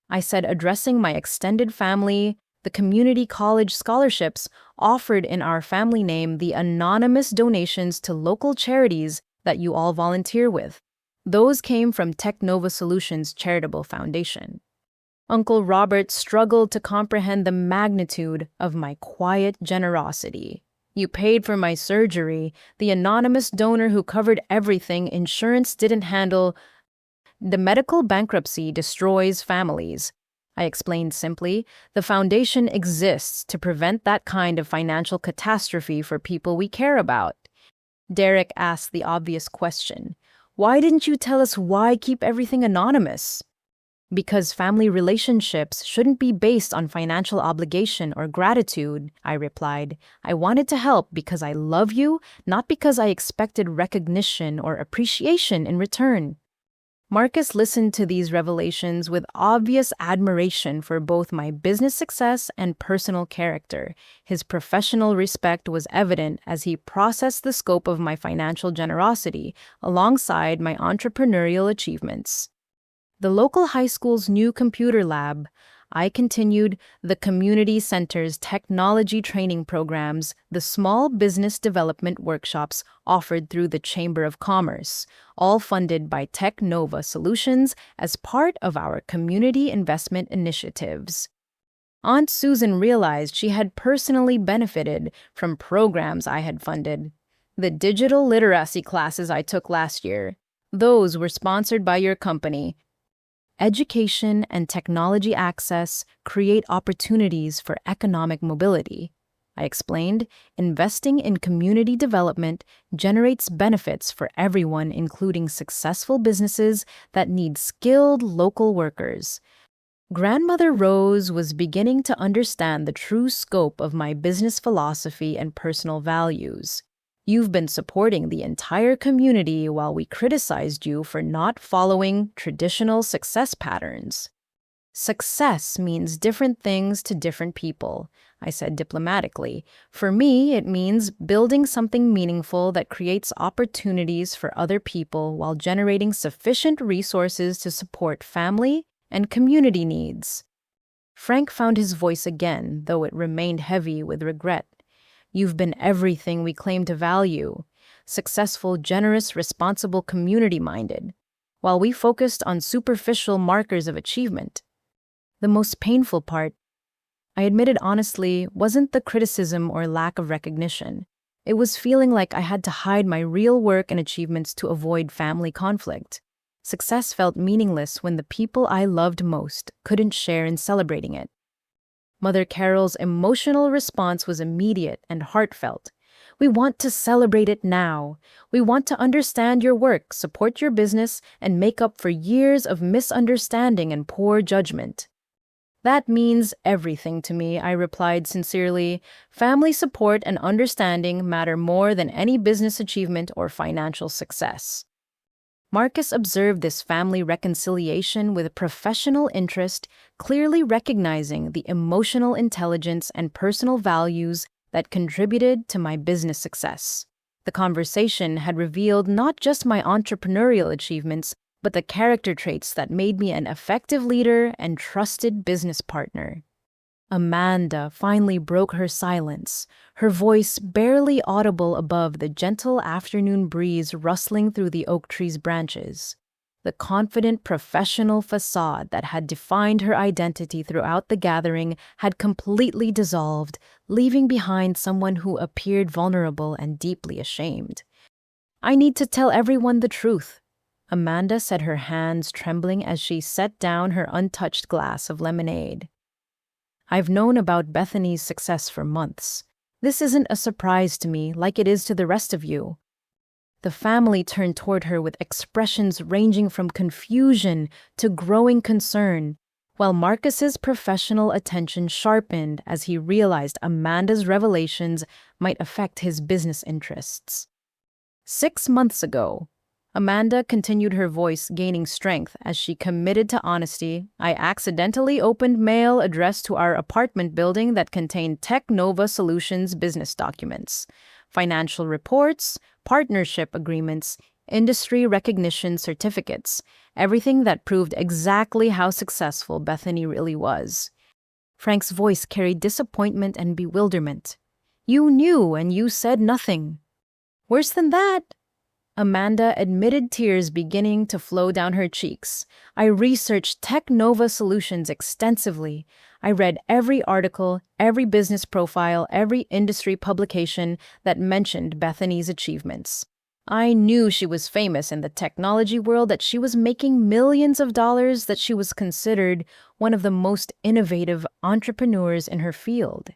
I said, addressing my extended family, the community college scholarships offered in our family name, the anonymous donations to local charities that you all volunteer with. Those came from Technova Solutions Charitable Foundation. Uncle Robert struggled to comprehend the magnitude of my quiet generosity. You paid for my surgery. The anonymous donor who covered everything insurance didn't handle. The medical bankruptcy destroys families. I explained simply. The foundation exists to prevent that kind of financial catastrophe for people we care about. Derek asked the obvious question. Why didn't you tell us why keep everything anonymous? Because family relationships shouldn't be based on financial obligation or gratitude, I replied. I wanted to help because I love you, not because I expected recognition or appreciation in return. Marcus listened to these revelations with obvious admiration for both my business success and personal character. His professional respect was evident as he processed the scope of my financial generosity alongside my entrepreneurial achievements. The local high school's new computer lab, I continued the community center's technology training programs, the small business development workshops offered through the Chamber of Commerce, all funded by Tech Nova Solutions as part of our community investment initiatives. Aunt Susan realized she had personally benefited from programs I had funded. The digital literacy classes I took last year, those were sponsored by your company. Education and technology access create opportunities for economic mobility. I explained, investing in community development generates benefits for everyone, including successful businesses that need skilled local workers. Grandmother Rose was beginning to understand the true scope of my business philosophy and personal values. You've been supporting the entire community while we criticized you for not following traditional success patterns. Success means different things to different people, I said diplomatically. For me, it means building something meaningful that creates opportunities for other people while generating sufficient resources to support family and community needs. Frank found his voice again, though it remained heavy with regret. You've been everything we claim to value: successful, generous, responsible, community-minded, while we focused on superficial markers of achievement. The most painful part, I admitted honestly, wasn't the criticism or lack of recognition. It was feeling like I had to hide my real work and achievements to avoid family conflict. Success felt meaningless when the people I loved most couldn't share in celebrating it. Mother Carol's emotional response was immediate and heartfelt. We want to celebrate it now. We want to understand your work, support your business, and make up for years of misunderstanding and poor judgment. That means everything to me, I replied sincerely. Family support and understanding matter more than any business achievement or financial success. Marcus observed this family reconciliation with professional interest, clearly recognizing the emotional intelligence and personal values that contributed to my business success. The conversation had revealed not just my entrepreneurial achievements, but the character traits that made me an effective leader and trusted business partner. Amanda finally broke her silence, her voice barely audible above the gentle afternoon breeze rustling through the oak tree's branches. The confident professional facade that had defined her identity throughout the gathering had completely dissolved, leaving behind someone who appeared vulnerable and deeply ashamed. I need to tell everyone the truth, Amanda said, her hands trembling as she set down her untouched glass of lemonade. I've known about Bethany's success for months. This isn't a surprise to me like it is to the rest of you. The family turned toward her with expressions ranging from confusion to growing concern, while Marcus's professional attention sharpened as he realized Amanda's revelations might affect his business interests. 6 months ago, Amanda continued, her voice gaining strength as she committed to honesty, I accidentally opened mail addressed to our apartment building that contained Tech Nova Solutions business documents, financial reports, partnership agreements, industry recognition certificates, everything that proved exactly how successful Bethany really was. Frank's voice carried disappointment and bewilderment. You knew and you said nothing. Worse than that, Amanda admitted, tears beginning to flow down her cheeks. I researched Tech Nova Solutions extensively. I read every article, every business profile, every industry publication that mentioned Bethany's achievements. I knew she was famous in the technology world, that she was making millions of dollars, that she was considered one of the most innovative entrepreneurs in her field.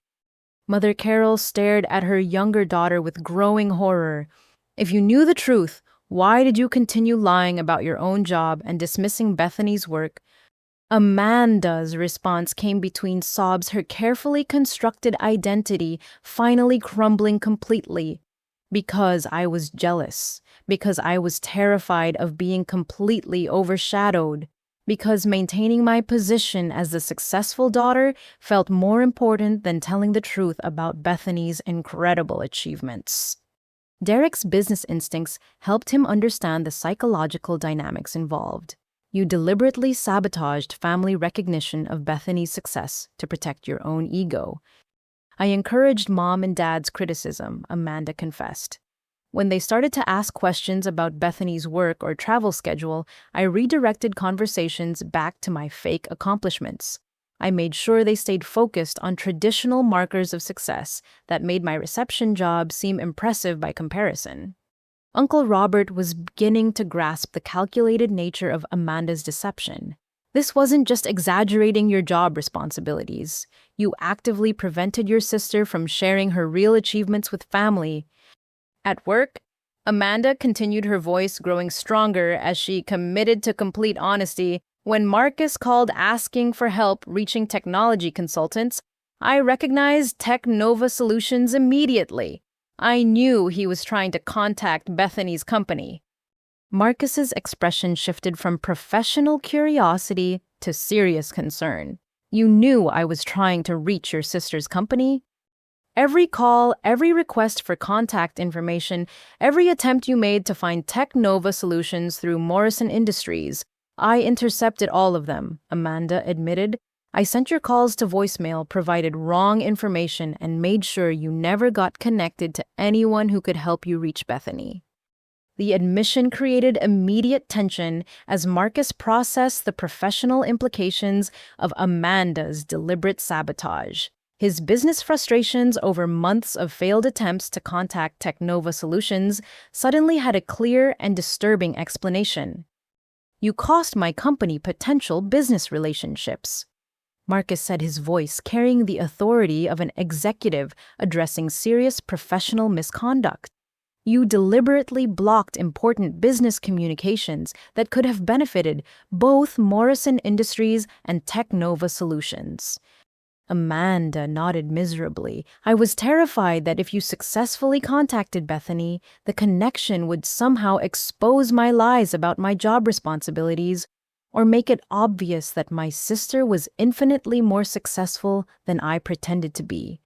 Mother Carol stared at her younger daughter with growing horror. If you knew the truth, why did you continue lying about your own job and dismissing Bethany's work? Amanda's response came between sobs, her carefully constructed identity finally crumbling completely. Because I was jealous, because I was terrified of being completely overshadowed, because maintaining my position as the successful daughter felt more important than telling the truth about Bethany's incredible achievements. Derek's business instincts helped him understand the psychological dynamics involved. You deliberately sabotaged family recognition of Bethany's success to protect your own ego. I encouraged Mom and Dad's criticism, Amanda confessed. When they started to ask questions about Bethany's work or travel schedule, I redirected conversations back to my fake accomplishments. I made sure they stayed focused on traditional markers of success that made my reception job seem impressive by comparison. Uncle Robert was beginning to grasp the calculated nature of Amanda's deception. This wasn't just exaggerating your job responsibilities. You actively prevented your sister from sharing her real achievements with family. At work, Amanda continued, her voice growing stronger as she committed to complete honesty. When Marcus called asking for help reaching technology consultants, I recognized Tech Nova Solutions immediately. I knew he was trying to contact Bethany's company. Marcus's expression shifted from professional curiosity to serious concern. You knew I was trying to reach your sister's company? Every call, every request for contact information, every attempt you made to find Tech Nova Solutions through Morrison Industries, I intercepted all of them, Amanda admitted. I sent your calls to voicemail, provided wrong information, and made sure you never got connected to anyone who could help you reach Bethany. The admission created immediate tension as Marcus processed the professional implications of Amanda's deliberate sabotage. His business frustrations over months of failed attempts to contact Tech Nova Solutions suddenly had a clear and disturbing explanation. You cost my company potential business relationships. Marcus said, his voice carrying the authority of an executive addressing serious professional misconduct. You deliberately blocked important business communications that could have benefited both Morrison Industries and Tech Nova Solutions. Amanda nodded miserably. I was terrified that if you successfully contacted Bethany, the connection would somehow expose my lies about my job responsibilities or make it obvious that my sister was infinitely more successful than I pretended to be.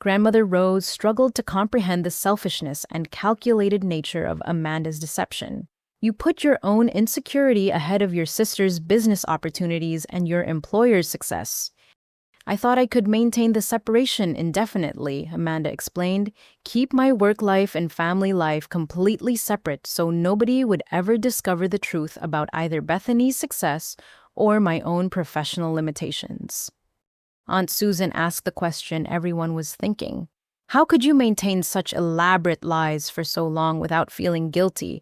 Grandmother Rose struggled to comprehend the selfishness and calculated nature of Amanda's deception. You put your own insecurity ahead of your sister's business opportunities and your employer's success. I thought I could maintain the separation indefinitely, Amanda explained. Keep my work life and family life completely separate so nobody would ever discover the truth about either Bethany's success or my own professional limitations. Aunt Susan asked the question everyone was thinking. How could you maintain such elaborate lies for so long without feeling guilty?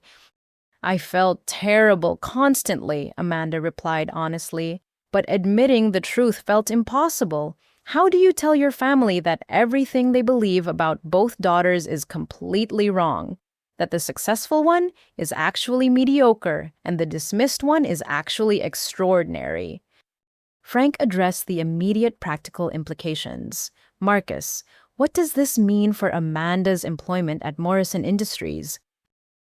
I felt terrible constantly, Amanda replied honestly. But admitting the truth felt impossible. How do you tell your family that everything they believe about both daughters is completely wrong? That the successful one is actually mediocre and the dismissed one is actually extraordinary? Frank addressed the immediate practical implications. Marcus, what does this mean for Amanda's employment at Morrison Industries?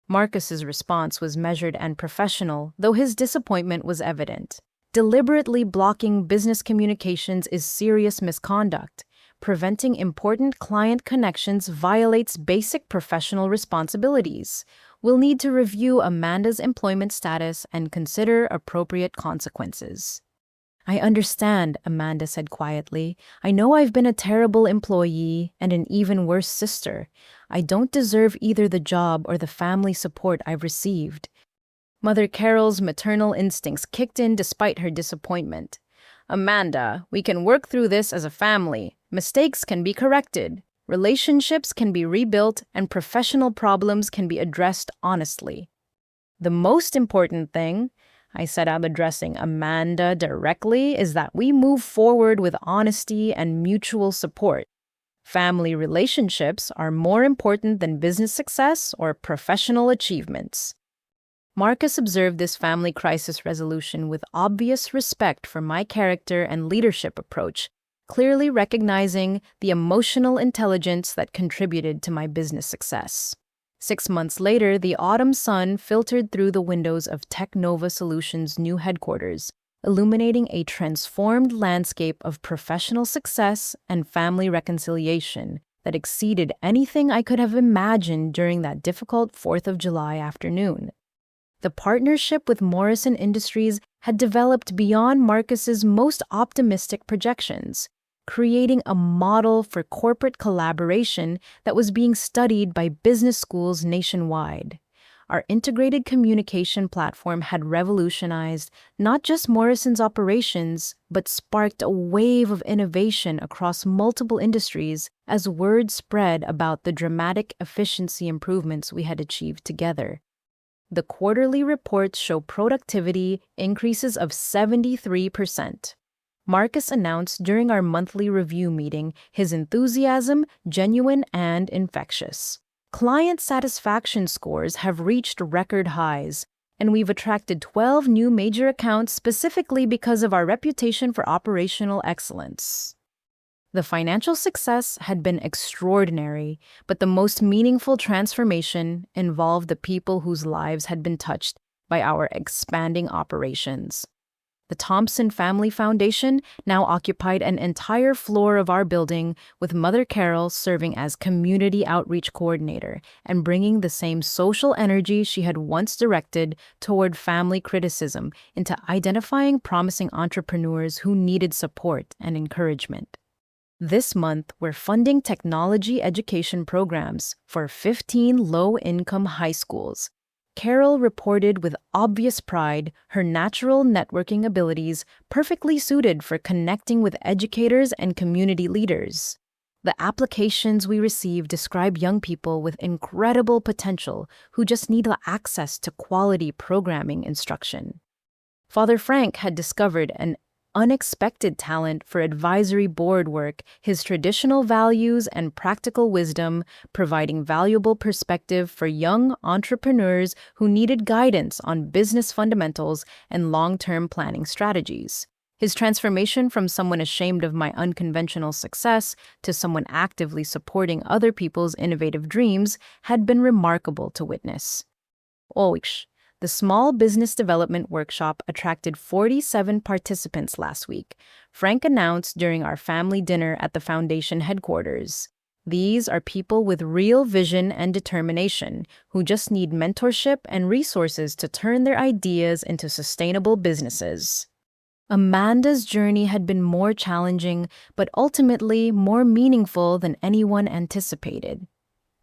Marcus's response was measured and professional, though his disappointment was evident. Deliberately blocking business communications is serious misconduct. Preventing important client connections violates basic professional responsibilities. We'll need to review Amanda's employment status and consider appropriate consequences. I understand, Amanda said quietly. I know I've been a terrible employee and an even worse sister. I don't deserve either the job or the family support I've received. Mother Carol's maternal instincts kicked in despite her disappointment. Amanda, we can work through this as a family. Mistakes can be corrected. Relationships can be rebuilt, and professional problems can be addressed honestly. The most important thing, I said, I'm addressing Amanda directly, is that we move forward with honesty and mutual support. Family relationships are more important than business success or professional achievements. Marcus observed this family crisis resolution with obvious respect for my character and leadership approach, clearly recognizing the emotional intelligence that contributed to my business success. 6 months later, the autumn sun filtered through the windows of Technova Solutions' new headquarters, illuminating a transformed landscape of professional success and family reconciliation that exceeded anything I could have imagined during that difficult 4th of July afternoon. The partnership with Morrison Industries had developed beyond Marcus's most optimistic projections, creating a model for corporate collaboration that was being studied by business schools nationwide. Our integrated communication platform had revolutionized not just Morrison's operations, but sparked a wave of innovation across multiple industries as word spread about the dramatic efficiency improvements we had achieved together. The quarterly reports show productivity increases of 73%. Marcus announced during our monthly review meeting his enthusiasm, genuine and infectious. Client satisfaction scores have reached record highs, and we've attracted 12 new major accounts specifically because of our reputation for operational excellence. The financial success had been extraordinary, but the most meaningful transformation involved the people whose lives had been touched by our expanding operations. The Thompson Family Foundation now occupied an entire floor of our building, with Mother Carol serving as community outreach coordinator and bringing the same social energy she had once directed toward family criticism into identifying promising entrepreneurs who needed support and encouragement. This month, we're funding technology education programs for 15 low-income high schools. Carol reported with obvious pride her natural networking abilities perfectly suited for connecting with educators and community leaders. The applications we receive describe young people with incredible potential who just need access to quality programming instruction. Father Frank had discovered an unexpected talent for advisory board work, his traditional values and practical wisdom providing valuable perspective for young entrepreneurs who needed guidance on business fundamentals and long-term planning strategies. His transformation from someone ashamed of my unconventional success to someone actively supporting other people's innovative dreams had been remarkable to witness. The Small Business Development Workshop attracted 47 participants last week, Frank announced during our family dinner at the foundation headquarters. These are people with real vision and determination who just need mentorship and resources to turn their ideas into sustainable businesses. Amanda's journey had been more challenging, but ultimately more meaningful than anyone anticipated.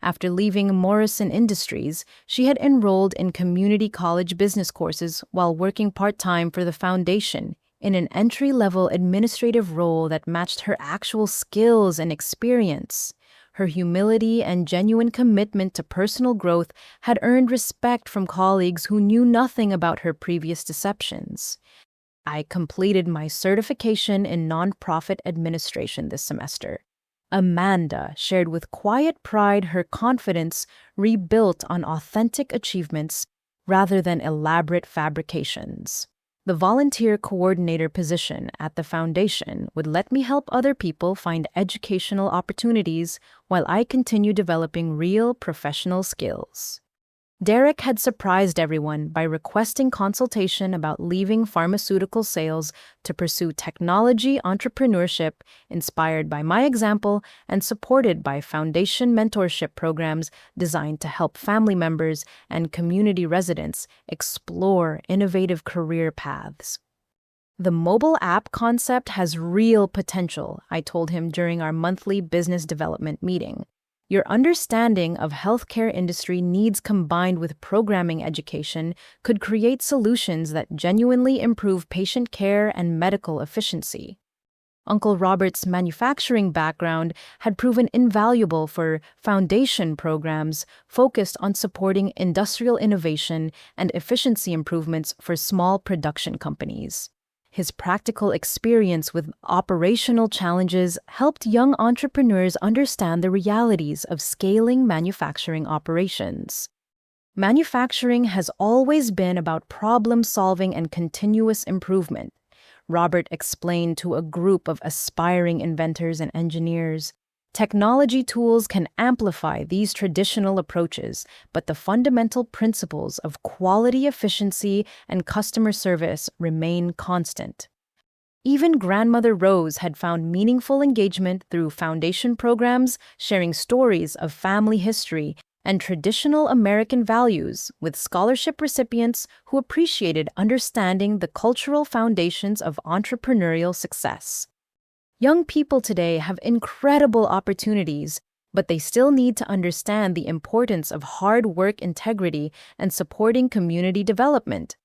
After leaving Morrison Industries, she had enrolled in community college business courses while working part-time for the foundation in an entry-level administrative role that matched her actual skills and experience. Her humility and genuine commitment to personal growth had earned respect from colleagues who knew nothing about her previous deceptions. I completed my certification in nonprofit administration this semester. Amanda shared with quiet pride her confidence rebuilt on authentic achievements rather than elaborate fabrications. The volunteer coordinator position at the foundation would let me help other people find educational opportunities while I continue developing real professional skills. Derek had surprised everyone by requesting consultation about leaving pharmaceutical sales to pursue technology entrepreneurship inspired by my example and supported by foundation mentorship programs designed to help family members and community residents explore innovative career paths. The mobile app concept has real potential, I told him during our monthly business development meeting. Your understanding of healthcare industry needs combined with programming education could create solutions that genuinely improve patient care and medical efficiency. Uncle Robert's manufacturing background had proven invaluable for foundation programs focused on supporting industrial innovation and efficiency improvements for small production companies. His practical experience with operational challenges helped young entrepreneurs understand the realities of scaling manufacturing operations. Manufacturing has always been about problem solving and continuous improvement, Robert explained to a group of aspiring inventors and engineers. Technology tools can amplify these traditional approaches, but the fundamental principles of quality, efficiency, and customer service remain constant. Even Grandmother Rose had found meaningful engagement through foundation programs, sharing stories of family history and traditional American values with scholarship recipients who appreciated understanding the cultural foundations of entrepreneurial success. Young people today have incredible opportunities, but they still need to understand the importance of hard work, integrity, and supporting community development,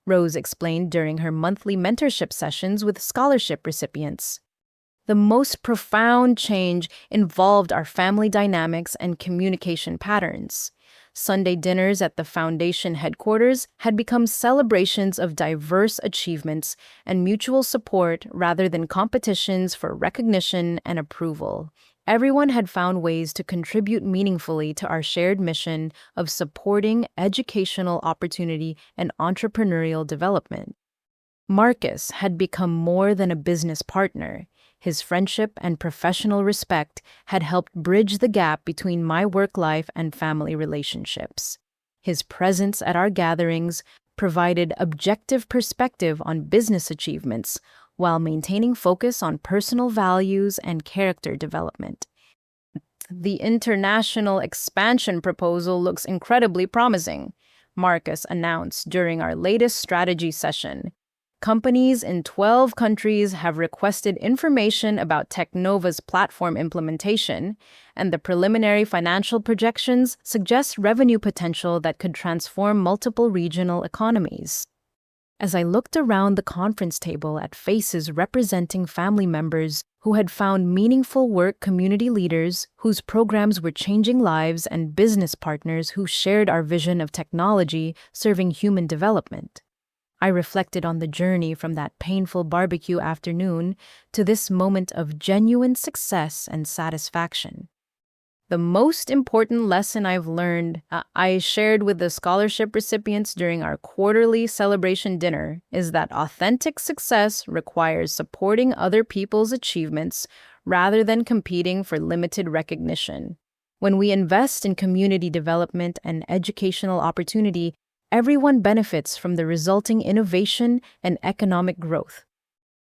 Rose explained during her monthly mentorship sessions with scholarship recipients. The most profound change involved our family dynamics and communication patterns. Sunday dinners at the foundation headquarters had become celebrations of diverse achievements and mutual support rather than competitions for recognition and approval. Everyone had found ways to contribute meaningfully to our shared mission of supporting educational opportunity and entrepreneurial development. Marcus had become more than a business partner. His friendship and professional respect had helped bridge the gap between my work life and family relationships. His presence at our gatherings provided objective perspective on business achievements while maintaining focus on personal values and character development. The international expansion proposal looks incredibly promising, Marcus announced during our latest strategy session. Companies in 12 countries have requested information about Technova's platform implementation, and the preliminary financial projections suggest revenue potential that could transform multiple regional economies. As I looked around the conference table at faces representing family members who had found meaningful work, community leaders whose programs were changing lives, and business partners who shared our vision of technology serving human development, I reflected on the journey from that painful barbecue afternoon to this moment of genuine success and satisfaction. The most important lesson I've learned, I shared with the scholarship recipients during our quarterly celebration dinner, is that authentic success requires supporting other people's achievements rather than competing for limited recognition. When we invest in community development and educational opportunity, everyone benefits from the resulting innovation and economic growth.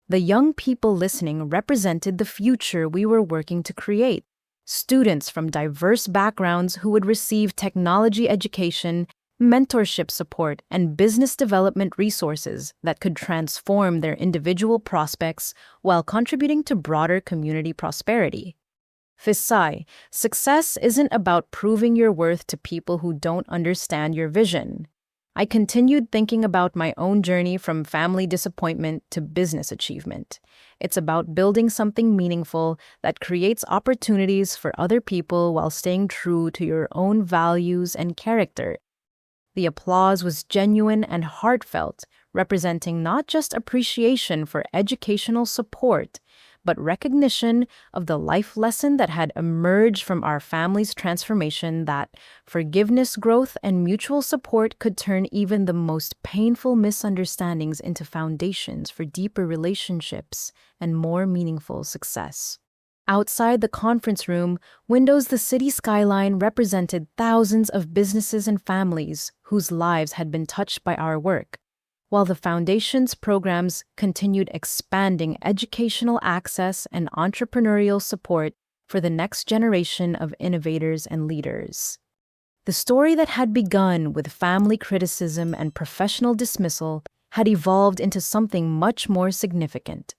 The young people listening represented the future we were working to create. Students from diverse backgrounds who would receive technology education, mentorship support, and business development resources that could transform their individual prospects while contributing to broader community prosperity. Fisai, success isn't about proving your worth to people who don't understand your vision. I continued thinking about my own journey from family disappointment to business achievement. It's about building something meaningful that creates opportunities for other people while staying true to your own values and character. The applause was genuine and heartfelt, representing not just appreciation for educational support, but recognition of the life lesson that had emerged from our family's transformation, that forgiveness, growth, and mutual support could turn even the most painful misunderstandings into foundations for deeper relationships and more meaningful success. Outside the conference room, windows the city skyline represented thousands of businesses and families whose lives had been touched by our work, while the Foundation's programs continued expanding educational access and entrepreneurial support for the next generation of innovators and leaders. The story that had begun with family criticism and professional dismissal had evolved into something much more significant,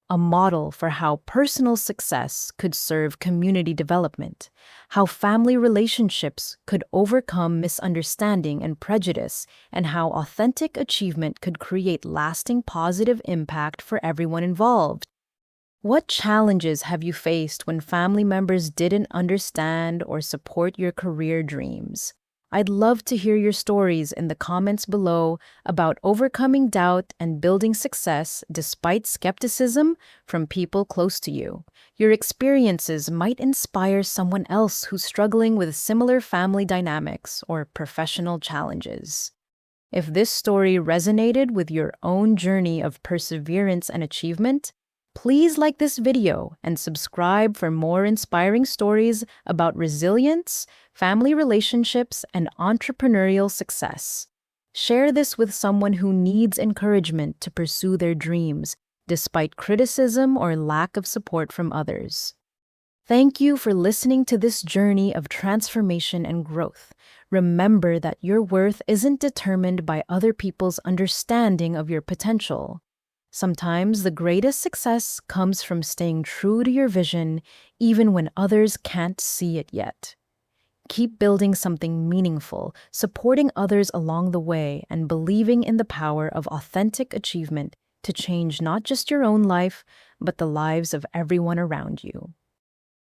a model for how personal success could serve community development, how family relationships could overcome misunderstanding and prejudice, and how authentic achievement could create lasting positive impact for everyone involved. What challenges have you faced when family members didn't understand or support your career dreams? I'd love to hear your stories in the comments below about overcoming doubt and building success despite skepticism from people close to you. Your experiences might inspire someone else who's struggling with similar family dynamics or professional challenges. If this story resonated with your own journey of perseverance and achievement, please like this video and subscribe for more inspiring stories about resilience, family relationships, and entrepreneurial success. Share this with someone who needs encouragement to pursue their dreams, despite criticism or lack of support from others. Thank you for listening to this journey of transformation and growth. Remember that your worth isn't determined by other people's understanding of your potential. Sometimes the greatest success comes from staying true to your vision, even when others can't see it yet. Keep building something meaningful, supporting others along the way, and believing in the power of authentic achievement to change not just your own life, but the lives of everyone around you.